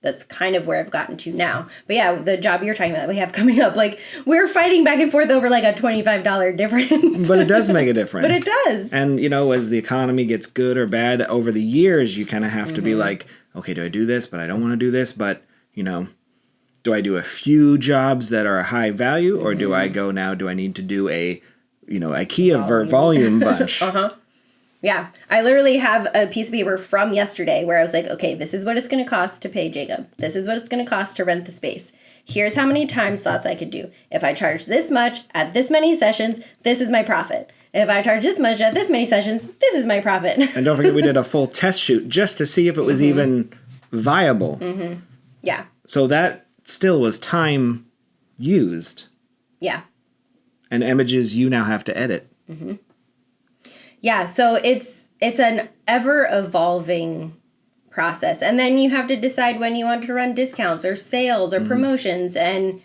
[SPEAKER 2] that's kind of where I've gotten to now. But yeah, the job you're talking about we have coming up, we're fighting back and forth over a $25 difference.
[SPEAKER 1] But it does make a difference.
[SPEAKER 2] But it does.
[SPEAKER 1] And as the economy gets good or bad over the years, you kind of have to be okay, do I do this? But I don't want to do this. But, do I do a few jobs that are high value, or do I go now? Do I need to do a IKEA volume bunch?
[SPEAKER 2] Yeah. I literally have a piece of paper from yesterday where I was okay, this is what it's going to cost to pay Jacob. This is what it's going to cost to rent the space. Here's how many time slots I could do. If I charge this much at this many sessions, this is my profit. If I charge this much at this many sessions, this is my profit.
[SPEAKER 1] And don't forget, we did a full test shoot just to see if it was even viable.
[SPEAKER 2] Yeah.
[SPEAKER 1] So that still was time used.
[SPEAKER 2] Yeah.
[SPEAKER 1] And images you now have to edit.
[SPEAKER 2] Yeah, so it's an ever-evolving process. And then you have to decide when you want to run discounts or sales or promotions, and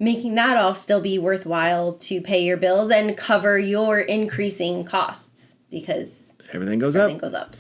[SPEAKER 2] making that all still be worthwhile to pay your bills and cover your increasing costs, because
[SPEAKER 1] everything goes
[SPEAKER 2] up.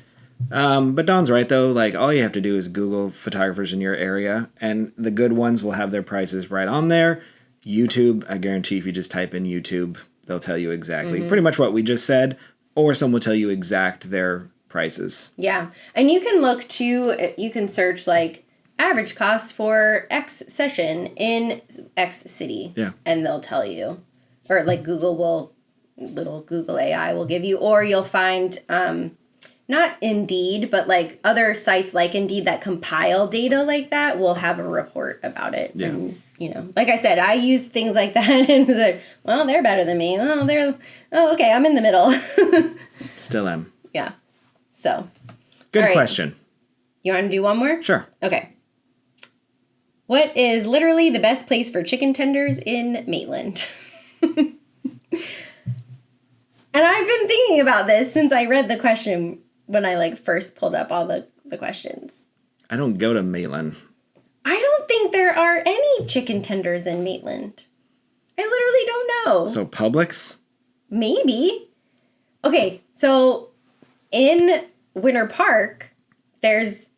[SPEAKER 1] But Dawn's right, though. All you have to do is Google photographers in your area, and the good ones will have their prices right on there. YouTube, I guarantee if you just type in YouTube, they'll tell you exactly pretty much what we just said, or some will tell you their prices.
[SPEAKER 2] Yeah. And you can look too, you can search like average cost for X session in X city.
[SPEAKER 1] Yeah.
[SPEAKER 2] And they'll tell you. Or like little Google AI will give you, or you'll find, not Indeed, but like other sites like Indeed that compile data like that will have a report about it.
[SPEAKER 1] Yeah.
[SPEAKER 2] And, like I said, I use things like that and they're better than me. Okay, I'm in the middle.
[SPEAKER 1] Still am.
[SPEAKER 2] Yeah. So.
[SPEAKER 1] Good
[SPEAKER 2] All right.
[SPEAKER 1] question.
[SPEAKER 2] You want to do one more?
[SPEAKER 1] Sure.
[SPEAKER 2] Okay. What is literally the best place for chicken tenders in Maitland? And I've been thinking about this since I read the question when I first pulled up all the questions.
[SPEAKER 1] I don't go to Maitland.
[SPEAKER 2] I don't think there are any chicken tenders in Maitland. I literally don't know.
[SPEAKER 1] So Publix?
[SPEAKER 2] Maybe. Okay, so in Winter Park, there's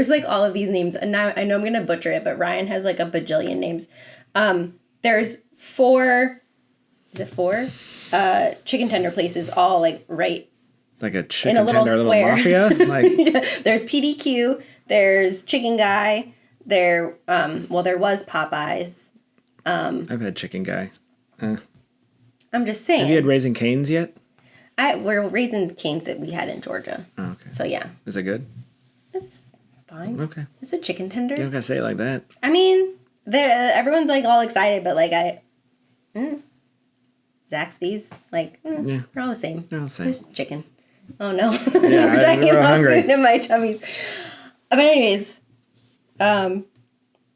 [SPEAKER 2] like all of these names, and now I know I'm gonna butcher it, but Ryan has like a bajillion names. There's four chicken tender places, all like right
[SPEAKER 1] Like a chicken
[SPEAKER 2] in a little
[SPEAKER 1] tender,
[SPEAKER 2] square.
[SPEAKER 1] little mafia? Like,
[SPEAKER 2] Yeah. There's PDQ. There's Chicken Guy. There was Popeyes.
[SPEAKER 1] I've had Chicken Guy.
[SPEAKER 2] I'm just saying.
[SPEAKER 1] Have you had Raising Cane's yet?
[SPEAKER 2] We're Raising Cane's that we had in Georgia.
[SPEAKER 1] Oh, okay.
[SPEAKER 2] So yeah,
[SPEAKER 1] Is it good?
[SPEAKER 2] it's fine.
[SPEAKER 1] Okay.
[SPEAKER 2] It's a chicken tender.
[SPEAKER 1] You don't gotta say it like that.
[SPEAKER 2] I mean, everyone's like all excited, but Zaxby's,
[SPEAKER 1] Yeah.
[SPEAKER 2] we're all the same.
[SPEAKER 1] They're all the same.
[SPEAKER 2] There's chicken. Oh no.
[SPEAKER 1] Yeah,
[SPEAKER 2] We're talking
[SPEAKER 1] we're
[SPEAKER 2] about
[SPEAKER 1] hungry.
[SPEAKER 2] food in my tummies. But anyways, yeah,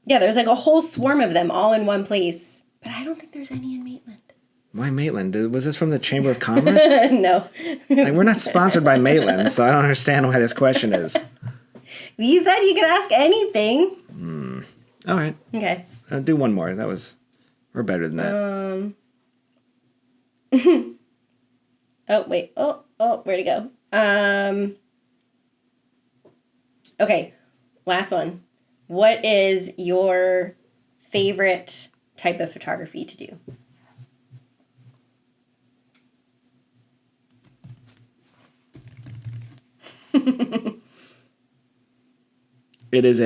[SPEAKER 2] there's like a whole swarm of them all in one place. But I don't think there's any in Maitland.
[SPEAKER 1] Why Maitland? Was this from the Chamber of Commerce?
[SPEAKER 2] No.
[SPEAKER 1] Like, we're not sponsored by Maitland, so I don't understand why this question is.
[SPEAKER 2] You said you could ask anything.
[SPEAKER 1] All right.
[SPEAKER 2] Okay.
[SPEAKER 1] Do one more. We're better than that.
[SPEAKER 2] Oh, wait. Oh, where'd it go? Okay. Last one. What is your favorite type of photography to do?
[SPEAKER 1] It is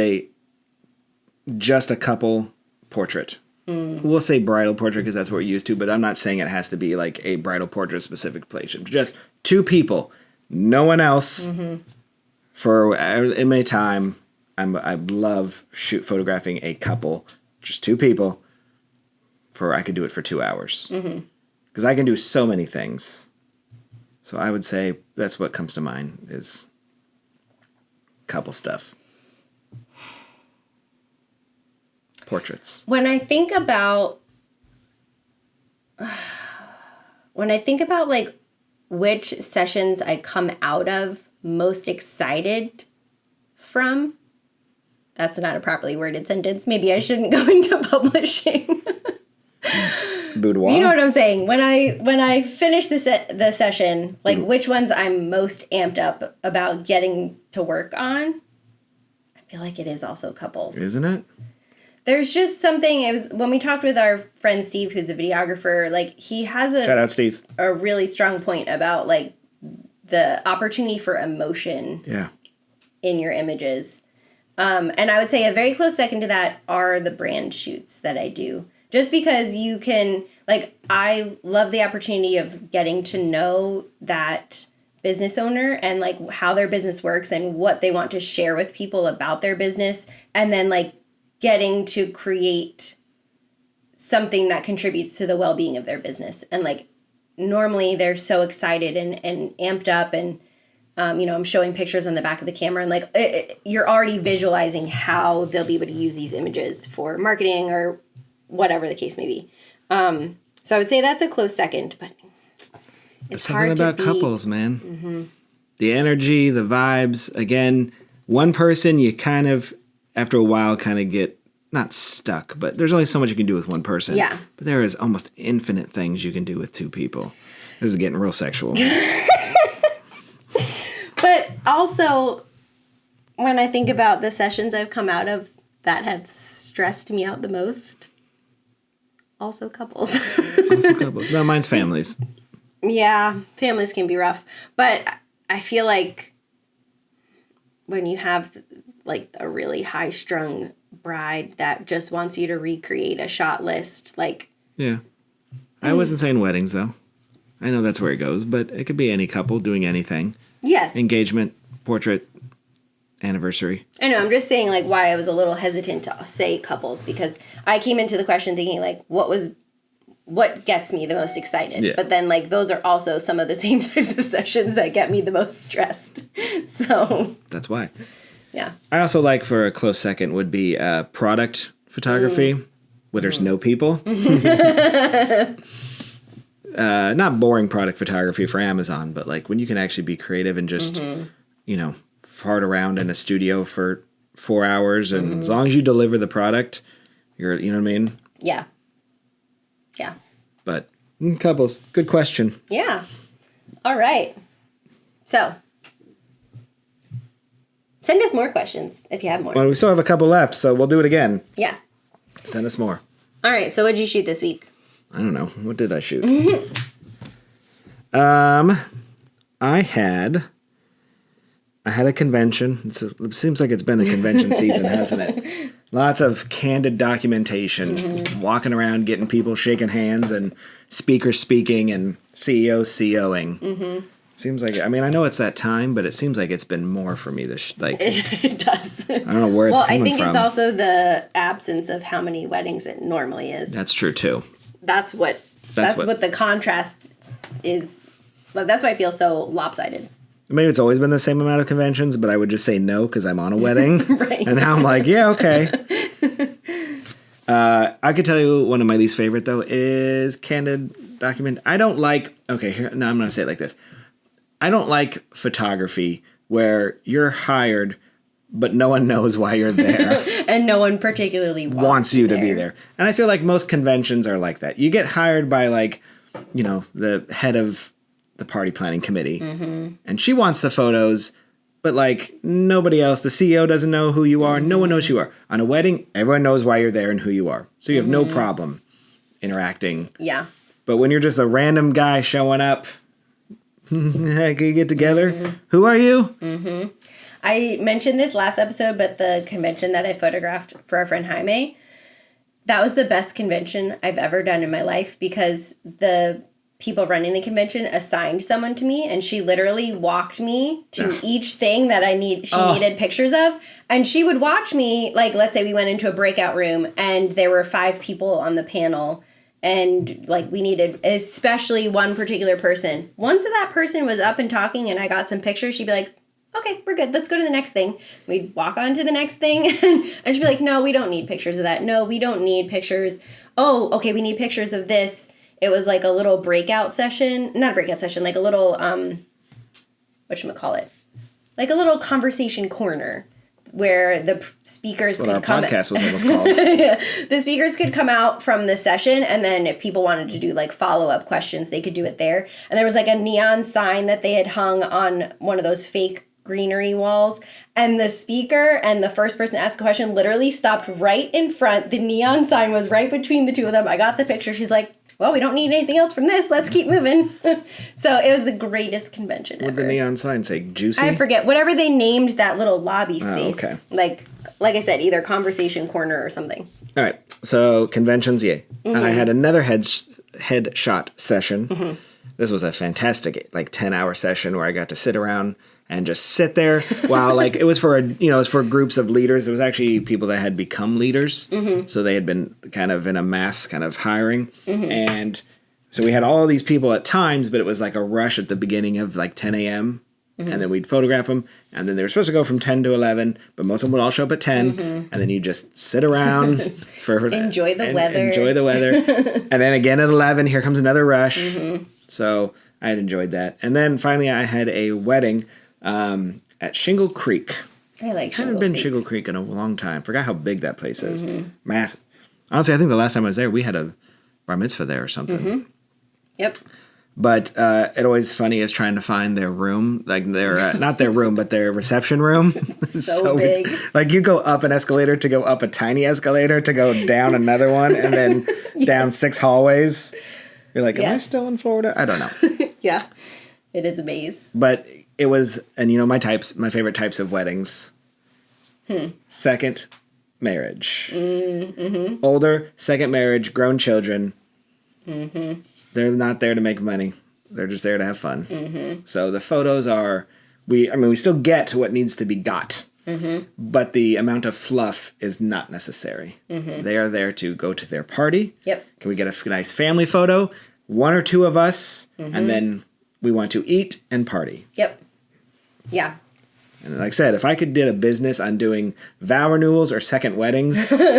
[SPEAKER 1] just a couple portrait. We'll say bridal portrait because that's what we're used to, but I'm not saying it has to be like a bridal portrait specific place. Just two people, no one else. For in my time, I love photographing a couple, just two people. I could do it for 2 hours because I can do so many things. So I would say that's what comes to mind is couple stuff. Portraits.
[SPEAKER 2] When I think about like which sessions I come out of most excited from, that's not a properly worded sentence. Maybe I shouldn't go into publishing.
[SPEAKER 1] Boudoir.
[SPEAKER 2] You know what I'm saying? When I finish the session, like which ones I'm most amped up about getting to work on, I feel like it is also couples.
[SPEAKER 1] Isn't it?
[SPEAKER 2] There's just something, it was when we talked with our friend Steve, who's a videographer, like he has
[SPEAKER 1] Shout out Steve.
[SPEAKER 2] a really strong point about like the opportunity for emotion
[SPEAKER 1] Yeah.
[SPEAKER 2] in your images. And I would say a very close second to that are the brand shoots that I do. Just because you can, like, I love the opportunity of getting to know that business owner and like how their business works and what they want to share with people about their business. And then like getting to create something that contributes to the well-being of their business. And like normally they're so excited and amped up and I'm showing pictures on the back of the camera and like you're already visualizing how they'll be able to use these images for marketing or whatever the case may be. So I would say that's a close second, but it's
[SPEAKER 1] Something
[SPEAKER 2] hard
[SPEAKER 1] about
[SPEAKER 2] to beat.
[SPEAKER 1] couples, man. The energy, the vibes. Again, one person, you kind of, after a while, kind of get not stuck, but there's only so much you can do with one person.
[SPEAKER 2] Yeah.
[SPEAKER 1] But there is almost infinite things you can do with two people. This is getting real sexual.
[SPEAKER 2] But also, when I think about the sessions I've come out of that have stressed me out the most, also couples.
[SPEAKER 1] Also couples. No, mine's families.
[SPEAKER 2] Yeah, families can be rough. But I feel like when you have like a really high strung bride that just wants you to recreate a shot list, like.
[SPEAKER 1] Yeah. I wasn't saying weddings, though. I know that's where it goes, but it could be any couple doing anything.
[SPEAKER 2] Yes.
[SPEAKER 1] Engagement, portrait, anniversary.
[SPEAKER 2] I know, I'm just saying, like, why I was a little hesitant to say couples, because I came into the question thinking, like, what gets me the most excited?
[SPEAKER 1] Yeah.
[SPEAKER 2] But then, like, those are also some of the same types of sessions that get me the most stressed. So.
[SPEAKER 1] That's why.
[SPEAKER 2] Yeah.
[SPEAKER 1] I also like, for a close second, would be product photography, where there's no people. Not boring product photography for Amazon, but like when you can actually be creative and just, fart around in a studio for 4 hours, and as long as you deliver the product, you know what I mean?
[SPEAKER 2] Yeah. Yeah.
[SPEAKER 1] But couples, good question.
[SPEAKER 2] Yeah. All right. So, send us more questions if you have more.
[SPEAKER 1] Well, we still have a couple left, so we'll do it again.
[SPEAKER 2] Yeah.
[SPEAKER 1] Send us more.
[SPEAKER 2] All right. So, what'd you shoot this week?
[SPEAKER 1] I don't know. What did I shoot? I had a convention. It seems like it's been a convention season, hasn't it? Lots of candid documentation, walking around, getting people shaking hands, and speakers speaking, and CEOs CEOing. Seems like, I mean, I know it's that time, but it seems like it's been more for me this, like.
[SPEAKER 2] It does.
[SPEAKER 1] I don't know where it's coming from.
[SPEAKER 2] Well, I think it's also the absence of how many weddings it normally is.
[SPEAKER 1] That's true too.
[SPEAKER 2] That's what the contrast is. Well, that's why I feel so lopsided.
[SPEAKER 1] Maybe it's always been the same amount of conventions, but I would just say no because I'm on a wedding.
[SPEAKER 2] Right.
[SPEAKER 1] And now I'm like, yeah, okay. I could tell you one of my least favorite, though, is candid document. I don't like, okay, here, no, I'm going to say it like this. I don't like photography where you're hired, but no one knows why you're there.
[SPEAKER 2] And no one particularly wants
[SPEAKER 1] you to be there. And I feel like most conventions are like that. You get hired by, like, the head of the party planning committee, and she wants the photos, but like nobody else, the CEO doesn't know who you are. No one knows who you are. On a wedding, everyone knows why you're there and who you are. So you have no problem interacting.
[SPEAKER 2] Yeah.
[SPEAKER 1] But when you're just a random guy showing up, can you get together? Who are you?
[SPEAKER 2] I mentioned this last episode, but the convention that I photographed for our friend Jaime, that was the best convention I've ever done in my life, because the people running the convention assigned someone to me, and she literally walked me to each thing that she needed pictures of. And she would watch me, like, let's say we went into a breakout room and there were 5 people on the panel, and like we needed especially one particular person. Once that person was up and talking and I got some pictures, she'd be like, okay, we're good. Let's go to the next thing. We'd walk on to the next thing. And she'd be like, no, we don't need pictures of that. No, we don't need pictures. Oh, okay, we need pictures of this. It was like a little breakout session. Not a breakout session, like a little, whatchamacallit? Like a little conversation corner where the speakers could come.
[SPEAKER 1] Our podcast was almost called.
[SPEAKER 2] The speakers could come out from the session, and then if people wanted to do like follow-up questions, they could do it there. And there was like a neon sign that they had hung on one of those fake greenery walls, and the speaker and the first person to ask a question literally stopped right in front. The neon sign was right between the two of them. I got the picture. She's like, well, we don't need anything else from this. Let's keep moving. So it was the greatest convention ever.
[SPEAKER 1] What did the neon sign say? Juicy?
[SPEAKER 2] I forget. Whatever they named that little lobby space.
[SPEAKER 1] Oh, okay.
[SPEAKER 2] Like I said, either conversation corner or something.
[SPEAKER 1] All right. So conventions, yay. I had another headshot session. This was a fantastic, 10-hour session where I got to sit around and just sit there while, it was for it was for groups of leaders. It was actually people that had become leaders. So they had been kind of in a mass kind of hiring. And so we had all of these people at times, but it was like a rush at the beginning of 10 a.m. And then we'd photograph them. And then they were supposed to go from 10 to 11, but most of them would all show up at 10. And then you just sit around
[SPEAKER 2] enjoy the weather.
[SPEAKER 1] Enjoy the weather. And then again at 11, here comes another rush. So I had enjoyed that. And then finally I had a wedding at Shingle Creek.
[SPEAKER 2] I like Shingle Creek.
[SPEAKER 1] Haven't been Shingle Creek in a long time. Forgot how big that place is. Massive. Honestly, I think the last time I was there, we had a bar mitzvah there or something.
[SPEAKER 2] Yep.
[SPEAKER 1] But it always funny is trying to find their room, their not their room, but their reception room.
[SPEAKER 2] so big.
[SPEAKER 1] You go up an escalator to go up a tiny escalator to go down another one, and then down 6 hallways. You're like, am I still in Florida? I don't know.
[SPEAKER 2] Yeah, it is a maze.
[SPEAKER 1] But it was, and my favorite types of weddings. Second marriage. Mm-hmm. Older, second marriage, grown children. Mm-hmm. They're not there to make money. They're just there to have fun. Mm-hmm. So the photos are, we still get what needs to be got. Mm-hmm. But the amount of fluff is not necessary. Mm-hmm. They are there to go to their party.
[SPEAKER 2] Yep.
[SPEAKER 1] Can we get a nice family photo? One or two of us, and then we want to eat and party.
[SPEAKER 2] Yep. Yeah.
[SPEAKER 1] And like I said, if I could did a business on doing vow renewals or second weddings,
[SPEAKER 2] Could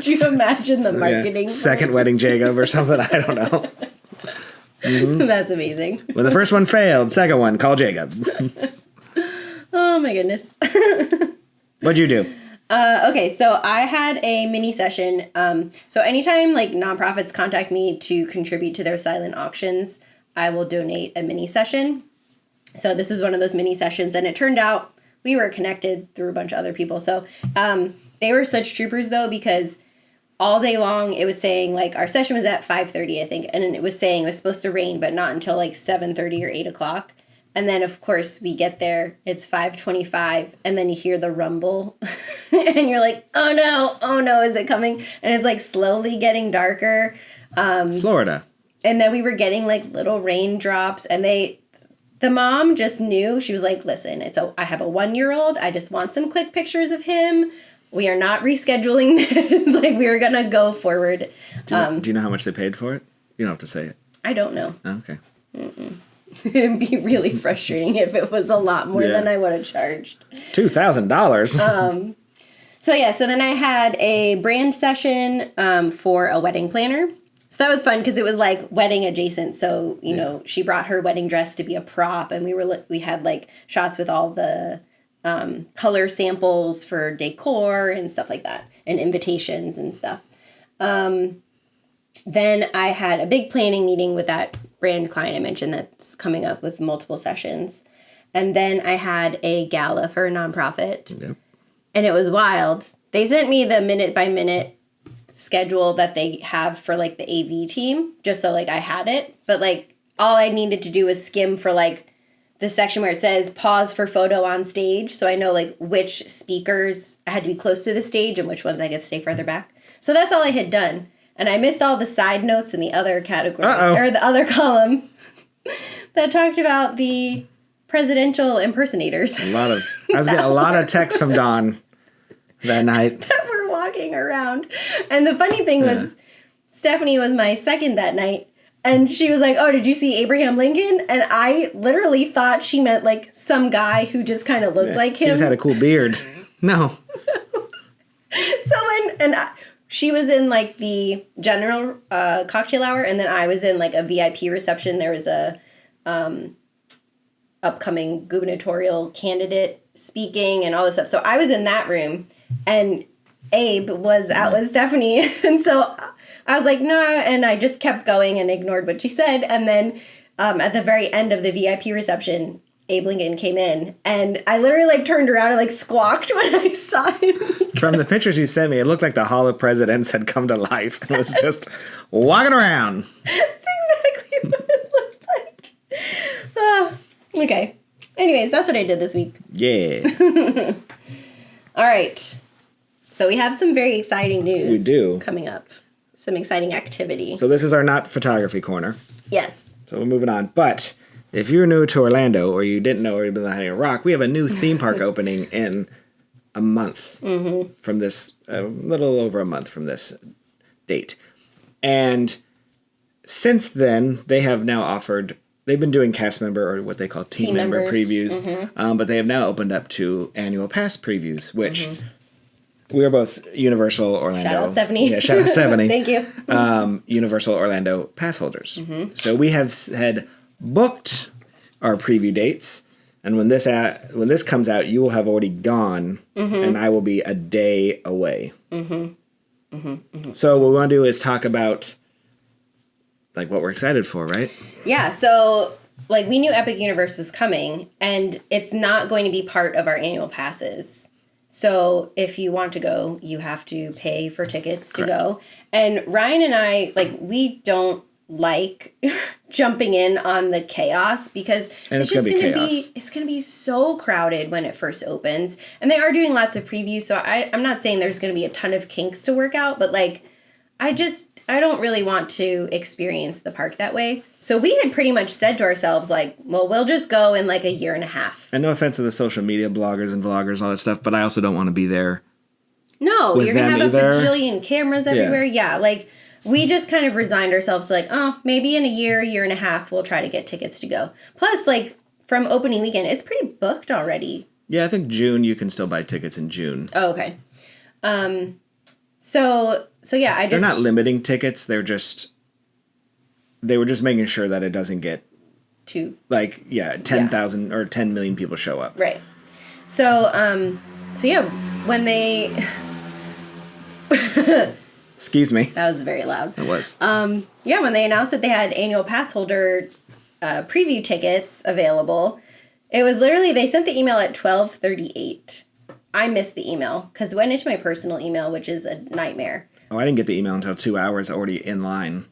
[SPEAKER 2] you imagine the marketing?
[SPEAKER 1] Second wedding Jacob or something. I don't know.
[SPEAKER 2] Mm-hmm. That's amazing.
[SPEAKER 1] When the first one failed, second one, call Jacob.
[SPEAKER 2] Oh my goodness.
[SPEAKER 1] What'd you do?
[SPEAKER 2] Okay, so I had a mini session. So anytime like nonprofits contact me to contribute to their silent auctions, I will donate a mini session. So this was one of those mini sessions, and it turned out we were connected through a bunch of other people. So they were such troopers though, because all day long it was saying like our session was at 5:30, I think, and it was saying it was supposed to rain, but not until like 7:30 or 8 o'clock. And then, of course, we get there, it's 5:25, and then you hear the rumble, and you're like, oh no, is it coming? And it's, like, slowly getting darker.
[SPEAKER 1] Florida.
[SPEAKER 2] And then we were getting, like, little raindrops, and the mom just knew. She was like, listen, I have a 1-year-old. I just want some quick pictures of him. We are not rescheduling this. Like, we are going to go forward.
[SPEAKER 1] Do you know how much they paid for it? You don't have to say it.
[SPEAKER 2] I don't know.
[SPEAKER 1] Oh, okay.
[SPEAKER 2] Mm-mm. It'd be really frustrating if it was a lot more than I would have charged.
[SPEAKER 1] $2,000.
[SPEAKER 2] So then I had a brand session for a wedding planner. So that was fun because it was like wedding adjacent. So, you know, she brought her wedding dress to be a prop, and we had like shots with all the color samples for decor and stuff like that, and invitations and stuff. Then I had a big planning meeting with that brand client I mentioned that's coming up with multiple sessions. And then I had a gala for a nonprofit. Yep. And it was wild. They sent me the minute-by-minute schedule that they have for, like, the AV team, just so, like, I had it. But, like, all I needed to do was skim for, like, the section where it says pause for photo on stage. So I know, like, which speakers I had to be close to the stage and which ones I get to stay further back. So that's all I had done. And I missed all the side notes in the other category, or the other column, that talked about the presidential impersonators.
[SPEAKER 1] I was getting a lot of texts from Dawn that night.
[SPEAKER 2] That were walking around. And the funny thing was, Stephanie was my second that night, and she was like, oh, did you see Abraham Lincoln? And I literally thought she meant, like, some guy who just kind of looked like him.
[SPEAKER 1] He just had a cool beard. No.
[SPEAKER 2] She was in, like, the general cocktail hour, and then I was in, like, a VIP reception. There was a upcoming gubernatorial candidate speaking and all this stuff. So I was in that room, and Abe was out with Stephanie. And so I was like, no, and I just kept going and ignored what she said. And then at the very end of the VIP reception, Abe Lincoln came in, and I literally, like, turned around and, like, squawked when I saw him.
[SPEAKER 1] From the pictures you sent me, it looked like the Hall of Presidents had come to life and was just walking around.
[SPEAKER 2] That's exactly what it looked like. Okay. Anyways, that's what I did this week.
[SPEAKER 1] Yeah.
[SPEAKER 2] All right. So we have some very exciting news.
[SPEAKER 1] We do.
[SPEAKER 2] Coming up. Some exciting activity.
[SPEAKER 1] So this is our not photography corner.
[SPEAKER 2] Yes.
[SPEAKER 1] So we're moving on. But if you're new to Orlando, or you didn't know, or you've been behind a rock, we have a new theme park opening in a month from this, a little over a month from this date. And since then, they have now offered, they've been doing cast member, or what they call team member previews, but they have now opened up to annual pass previews, which we are both Universal Orlando.
[SPEAKER 2] Shout out Stephanie.
[SPEAKER 1] Yeah, shout out Stephanie.
[SPEAKER 2] Thank you.
[SPEAKER 1] Universal Orlando pass holders. So we had booked our preview dates, and when this comes out, you will have already gone, and I will be a day away. So what we want to do is talk about, like, what we're excited for, right?
[SPEAKER 2] Yeah. So, like, we knew Epic Universe was coming, and it's not going to be part of our annual passes. So if you want to go, you have to pay for tickets to go. And Ryan and I, like, we don't like jumping in on the chaos because
[SPEAKER 1] And
[SPEAKER 2] it's
[SPEAKER 1] it's
[SPEAKER 2] just
[SPEAKER 1] gonna be
[SPEAKER 2] going to be
[SPEAKER 1] chaos.
[SPEAKER 2] it's going to be so crowded when it first opens. And they are doing lots of previews, so I'm not saying there's going to be a ton of kinks to work out, but like I don't really want to experience the park that way. So we had pretty much said to ourselves like, well, we'll just go in like a year and a half.
[SPEAKER 1] And no offense to the social media bloggers and vloggers, all that stuff, but I also don't want to be there.
[SPEAKER 2] No,
[SPEAKER 1] With
[SPEAKER 2] you're going to have
[SPEAKER 1] them
[SPEAKER 2] a
[SPEAKER 1] either.
[SPEAKER 2] bajillion cameras everywhere. Yeah, like we just kind of resigned ourselves to like, oh, maybe in a year and a half, we'll try to get tickets to go. Plus, like from opening weekend, it's pretty booked already.
[SPEAKER 1] Yeah, I think June, you can still buy tickets in June.
[SPEAKER 2] Oh, okay. So yeah,
[SPEAKER 1] They're not limiting tickets. They were just making sure that it doesn't get
[SPEAKER 2] too
[SPEAKER 1] 10,000 or 10 million people show up.
[SPEAKER 2] right. So yeah, when they
[SPEAKER 1] Excuse me.
[SPEAKER 2] that was very loud.
[SPEAKER 1] It was.
[SPEAKER 2] Yeah, when they announced that they had annual pass holder preview tickets available, it was literally they sent the email at 12:38. I missed the email because it went into my personal email, which is a nightmare.
[SPEAKER 1] Oh, I didn't get the email until 2 hours already in line.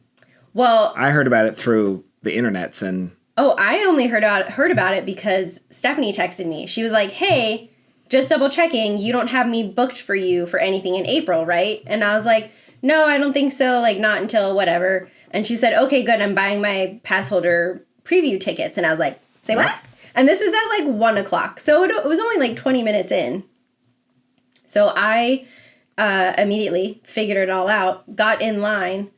[SPEAKER 2] Well,
[SPEAKER 1] I heard about it through the internets and
[SPEAKER 2] I only heard about it because Stephanie texted me. She was like, "Hey, just double checking, you don't have me booked for you for anything in April, right?" And I was like, "No, I don't think so, like not until whatever." And she said, "Okay, good, I'm buying my pass holder preview tickets." And I was like, "Say what?" And this was at like 1 o'clock. So it was only like 20 minutes in. So I immediately figured it all out, got in line,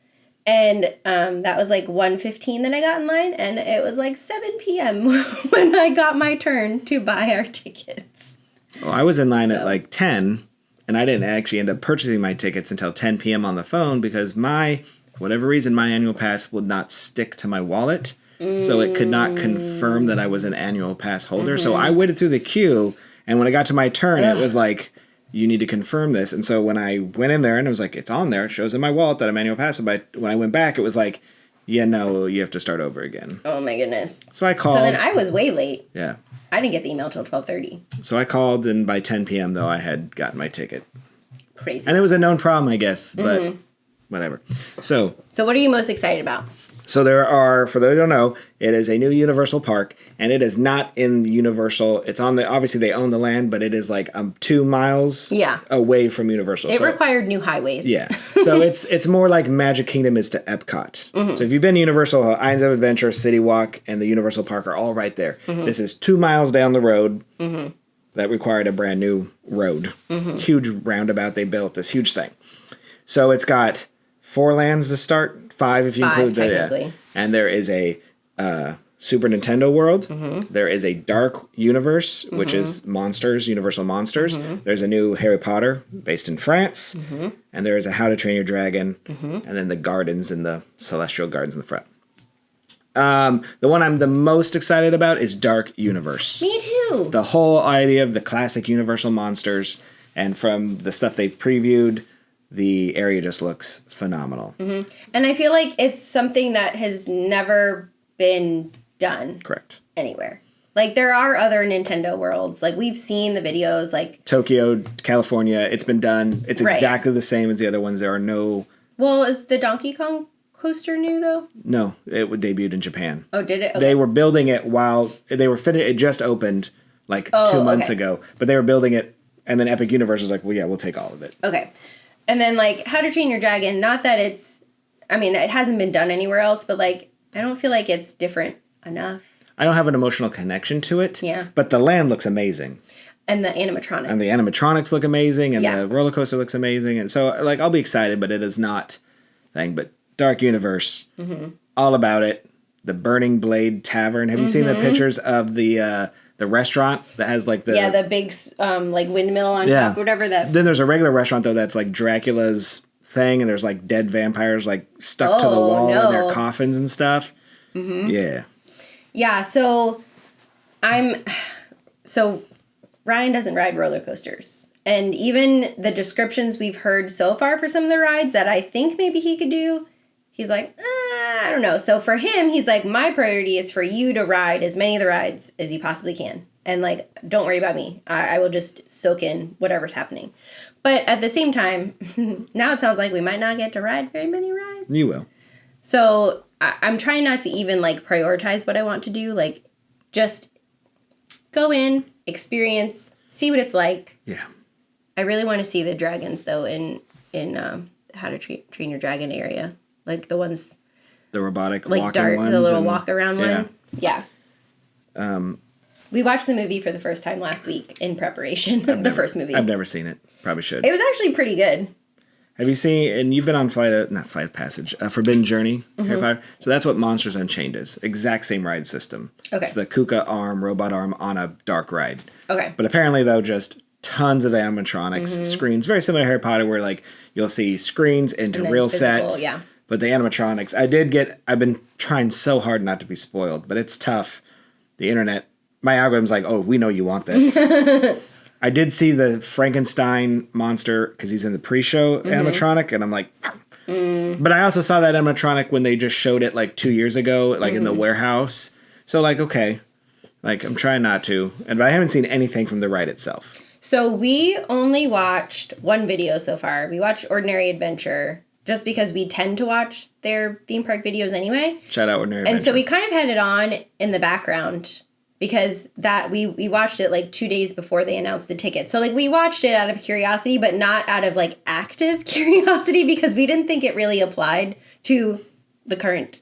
[SPEAKER 2] and that was like 1:15 that I got in line, and it was like 7 p.m. when I got my turn to buy our tickets.
[SPEAKER 1] well, I was in line at like 10, and I didn't actually end up purchasing my tickets until 10 p.m. on the phone because for whatever reason, my annual pass would not stick to my wallet. So it could not confirm that I was an annual pass holder. So I waited through the queue, and when I got to my turn, it was like, you need to confirm this. And so when I went in there and it was like, it's on there, it shows in my wallet that I'm annual pass. But when I went back, it was like, yeah, no, you have to start over again.
[SPEAKER 2] Oh my goodness.
[SPEAKER 1] So I called.
[SPEAKER 2] So then I was way late.
[SPEAKER 1] Yeah.
[SPEAKER 2] I didn't get the email till 12:30.
[SPEAKER 1] So I called, and by 10 p.m., though, I had gotten my ticket.
[SPEAKER 2] Crazy.
[SPEAKER 1] And it was a known problem, I guess, but whatever. So
[SPEAKER 2] So what are you most excited about?
[SPEAKER 1] there are, for those who don't know, it is a new Universal park, and it is not in Universal. It's on obviously they own the land, but it is like 2 miles away from Universal.
[SPEAKER 2] It required new highways.
[SPEAKER 1] Yeah. So it's more like Magic Kingdom is to Epcot. So if you've been to Universal, Islands of Adventure, City Walk, and the Universal Park are all right there. This is 2 miles down the road that required a brand new road. Huge roundabout they built, this huge thing. So it's got 4 lands to start. 5 if you include
[SPEAKER 2] technically.
[SPEAKER 1] And there is a Super Nintendo World. There is a Dark Universe, which is Monsters, Universal Monsters. There's a new Harry Potter based in France. And there is a How to Train Your Dragon. And then the gardens and the Celestial Gardens in the front. The one I'm the most excited about is Dark Universe.
[SPEAKER 2] Me too.
[SPEAKER 1] The whole idea of the classic Universal monsters, and from the stuff they've previewed, the area just looks phenomenal.
[SPEAKER 2] And I feel like it's something that has never been done
[SPEAKER 1] Correct.
[SPEAKER 2] anywhere. Like there are other Nintendo worlds. Like we've seen the videos. Like
[SPEAKER 1] Tokyo, California, it's been done. It's
[SPEAKER 2] Right.
[SPEAKER 1] exactly the same as the other ones. There are
[SPEAKER 2] well, is the Donkey Kong coaster new though?
[SPEAKER 1] no, it debuted in Japan.
[SPEAKER 2] Oh, did it? Okay.
[SPEAKER 1] They were building it while they were fitting. It just opened like 2 months ago, but they were building it, and then Epic Universe was like, well, yeah, we'll take all of it.
[SPEAKER 2] Okay. And then, like, How to Train Your Dragon, not that it hasn't been done anywhere else, but, like, I don't feel like it's different enough.
[SPEAKER 1] I don't have an emotional connection to it.
[SPEAKER 2] Yeah.
[SPEAKER 1] But the land looks amazing.
[SPEAKER 2] And the animatronics.
[SPEAKER 1] And the animatronics look amazing, and
[SPEAKER 2] Yeah.
[SPEAKER 1] the roller coaster looks amazing. And so, like, I'll be excited, but it is not thing. But Dark Universe, all about it. The Burning Blade Tavern. Have you seen the pictures of the restaurant that has like
[SPEAKER 2] the big like windmill on top, whatever that.
[SPEAKER 1] Then there's a regular restaurant though that's like Dracula's thing, and there's like dead vampires like stuck to the wall in their coffins and stuff. Yeah.
[SPEAKER 2] Yeah. So Ryan doesn't ride roller coasters, and even the descriptions we've heard so far for some of the rides that I think maybe he could do, he's like, I don't know. So for him, he's like, my priority is for you to ride as many of the rides as you possibly can. And like, don't worry about me. I will just soak in whatever's happening. But at the same time, now it sounds like we might not get to ride very many rides.
[SPEAKER 1] You will.
[SPEAKER 2] So I'm trying not to even like prioritize what I want to do. Like, just go in, experience, see what it's like.
[SPEAKER 1] Yeah.
[SPEAKER 2] I really want to see the dragons though in How to Train Your Dragon area, like the ones
[SPEAKER 1] The robotic
[SPEAKER 2] like
[SPEAKER 1] walking
[SPEAKER 2] dart,
[SPEAKER 1] ones.
[SPEAKER 2] the little
[SPEAKER 1] and-
[SPEAKER 2] walk around
[SPEAKER 1] yeah.
[SPEAKER 2] one. Yeah. We watched the movie for the first time last week in preparation. The first movie.
[SPEAKER 1] I've never seen it. Probably should.
[SPEAKER 2] It was actually pretty good.
[SPEAKER 1] Have you seen, and you've been on Flight of Passage, Forbidden Journey, Harry Potter? So that's what Monsters Unchained is. Exact same ride system.
[SPEAKER 2] Okay.
[SPEAKER 1] It's the Kuka arm, robot arm on a dark ride.
[SPEAKER 2] Okay.
[SPEAKER 1] But apparently, though, just tons of animatronics, screens, very similar to Harry Potter, where like you'll see screens into
[SPEAKER 2] then
[SPEAKER 1] real
[SPEAKER 2] physical,
[SPEAKER 1] sets.
[SPEAKER 2] yeah.
[SPEAKER 1] But the animatronics, I've been trying so hard not to be spoiled, but it's tough. The internet, my algorithm's like, oh, we know you want this. I did see the Frankenstein monster because he's in the pre-show animatronic, and I'm like, but I also saw that animatronic when they just showed it like 2 years ago, like in the warehouse. So like, okay, like I'm trying not to, but I haven't seen anything from the ride itself.
[SPEAKER 2] So we only watched one video so far. We watched Ordinary Adventure just because we tend to watch their theme park videos anyway.
[SPEAKER 1] Shout out Ordinary
[SPEAKER 2] And so we
[SPEAKER 1] Adventure.
[SPEAKER 2] kind of had it on in the background because that we watched it like 2 days before they announced the ticket. So like we watched it out of curiosity, but not out of like active curiosity because we didn't think it really applied to the current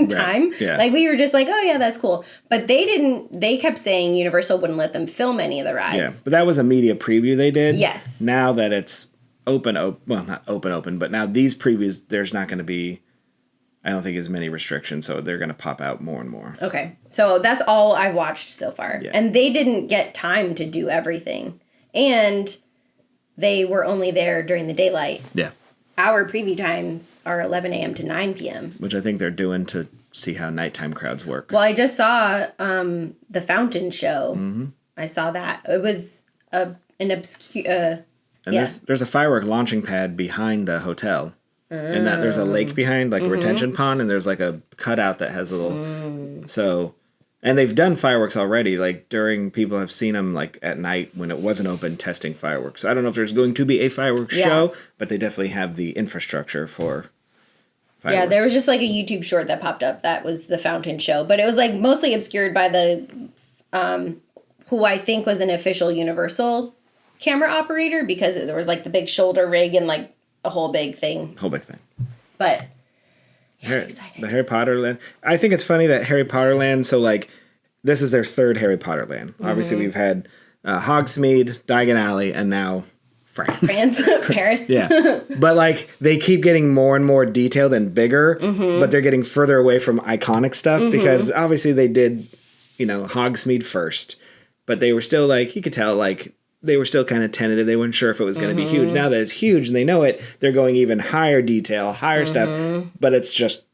[SPEAKER 2] time.
[SPEAKER 1] Yeah.
[SPEAKER 2] Like we were just like, oh yeah, that's cool. But they kept saying Universal wouldn't let them film any of the rides.
[SPEAKER 1] Yeah, but that was a media preview they did.
[SPEAKER 2] Yes.
[SPEAKER 1] Now that it's well, not open, but now these previews, there's not going to be, I don't think, as many restrictions, so they're going to pop out more and more.
[SPEAKER 2] Okay. So that's all I've watched so far.
[SPEAKER 1] Yeah.
[SPEAKER 2] And they didn't get time to do everything. And they were only there during the daylight.
[SPEAKER 1] Yeah,
[SPEAKER 2] Our preview times are 11 a.m. to 9 p.m.
[SPEAKER 1] which I think they're doing to see how nighttime crowds work.
[SPEAKER 2] Well, I just saw the Fountain Show. Mm-hmm. I saw that. It was an obscure...
[SPEAKER 1] And
[SPEAKER 2] yeah.
[SPEAKER 1] there's a firework launching pad behind the hotel. And that there's a lake behind, like a retention pond, and there's like a cutout that has a little... So... And they've done fireworks already, like during, people have seen them like at night when it wasn't open testing fireworks. So I don't know if there's going to be a fireworks show, but they definitely have the infrastructure for fireworks.
[SPEAKER 2] Yeah, there was just like a YouTube short that popped up that was the Fountain Show. But it was like mostly obscured by the, who I think was an official Universal camera operator because there was like the big shoulder rig and like a whole big thing.
[SPEAKER 1] Whole big thing.
[SPEAKER 2] But yeah, I'm excited.
[SPEAKER 1] The Harry Potter land. I think it's funny that Harry Potter land, so like, this is their third Harry Potter land. Obviously, we've had Hogsmeade, Diagon Alley, and now France.
[SPEAKER 2] France, Paris.
[SPEAKER 1] Yeah. But like, they keep getting more and more detailed and bigger, but they're getting further away from iconic stuff because obviously they did, Hogsmeade first, but they were still like, you could tell like, they were still kind of tentative. They weren't sure if it was going to be huge. Now that it's huge and they know it, they're going even higher detail, higher stuff, but it's just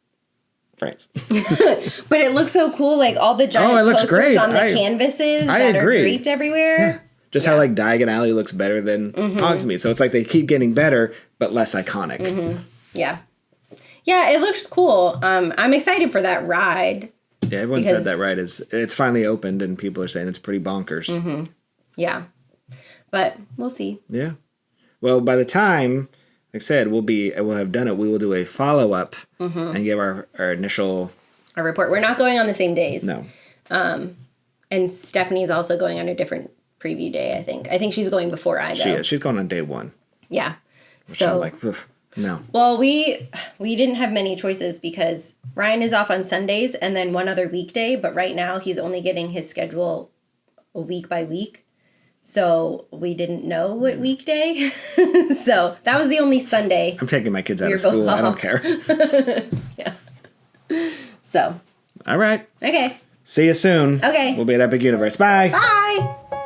[SPEAKER 1] France.
[SPEAKER 2] But it looks so cool, like all the giant
[SPEAKER 1] it looks
[SPEAKER 2] posters
[SPEAKER 1] great.
[SPEAKER 2] on the canvases
[SPEAKER 1] I
[SPEAKER 2] that
[SPEAKER 1] agree.
[SPEAKER 2] are draped everywhere.
[SPEAKER 1] Just how like Diagon Alley looks better than Hogsmeade. So it's like they keep getting better, but less iconic.
[SPEAKER 2] Yeah. Yeah, it looks cool. I'm excited for that ride.
[SPEAKER 1] Yeah, everyone said that ride it's finally opened and people are saying it's pretty bonkers.
[SPEAKER 2] Yeah. But we'll see.
[SPEAKER 1] Yeah. Well, by the time, like I said, we'll have done it, we will do a follow-up and give our initial...
[SPEAKER 2] Our report. We're not going on the same days.
[SPEAKER 1] No.
[SPEAKER 2] And Stephanie's also going on a different preview day, I think. I think she's going before I go.
[SPEAKER 1] She is. She's going on day one.
[SPEAKER 2] Yeah.
[SPEAKER 1] So
[SPEAKER 2] So,
[SPEAKER 1] like, ugh, no.
[SPEAKER 2] well, we didn't have many choices because Ryan is off on Sundays and then one other weekday, but right now he's only getting his schedule a week by week. So we didn't know what weekday. So that was the only Sunday.
[SPEAKER 1] I'm taking my kids out
[SPEAKER 2] You're
[SPEAKER 1] of school.
[SPEAKER 2] both
[SPEAKER 1] I don't
[SPEAKER 2] off.
[SPEAKER 1] care.
[SPEAKER 2] So,
[SPEAKER 1] All right.
[SPEAKER 2] okay.
[SPEAKER 1] See you soon.
[SPEAKER 2] Okay.
[SPEAKER 1] We'll be at Epic Universe. Bye.
[SPEAKER 2] Bye.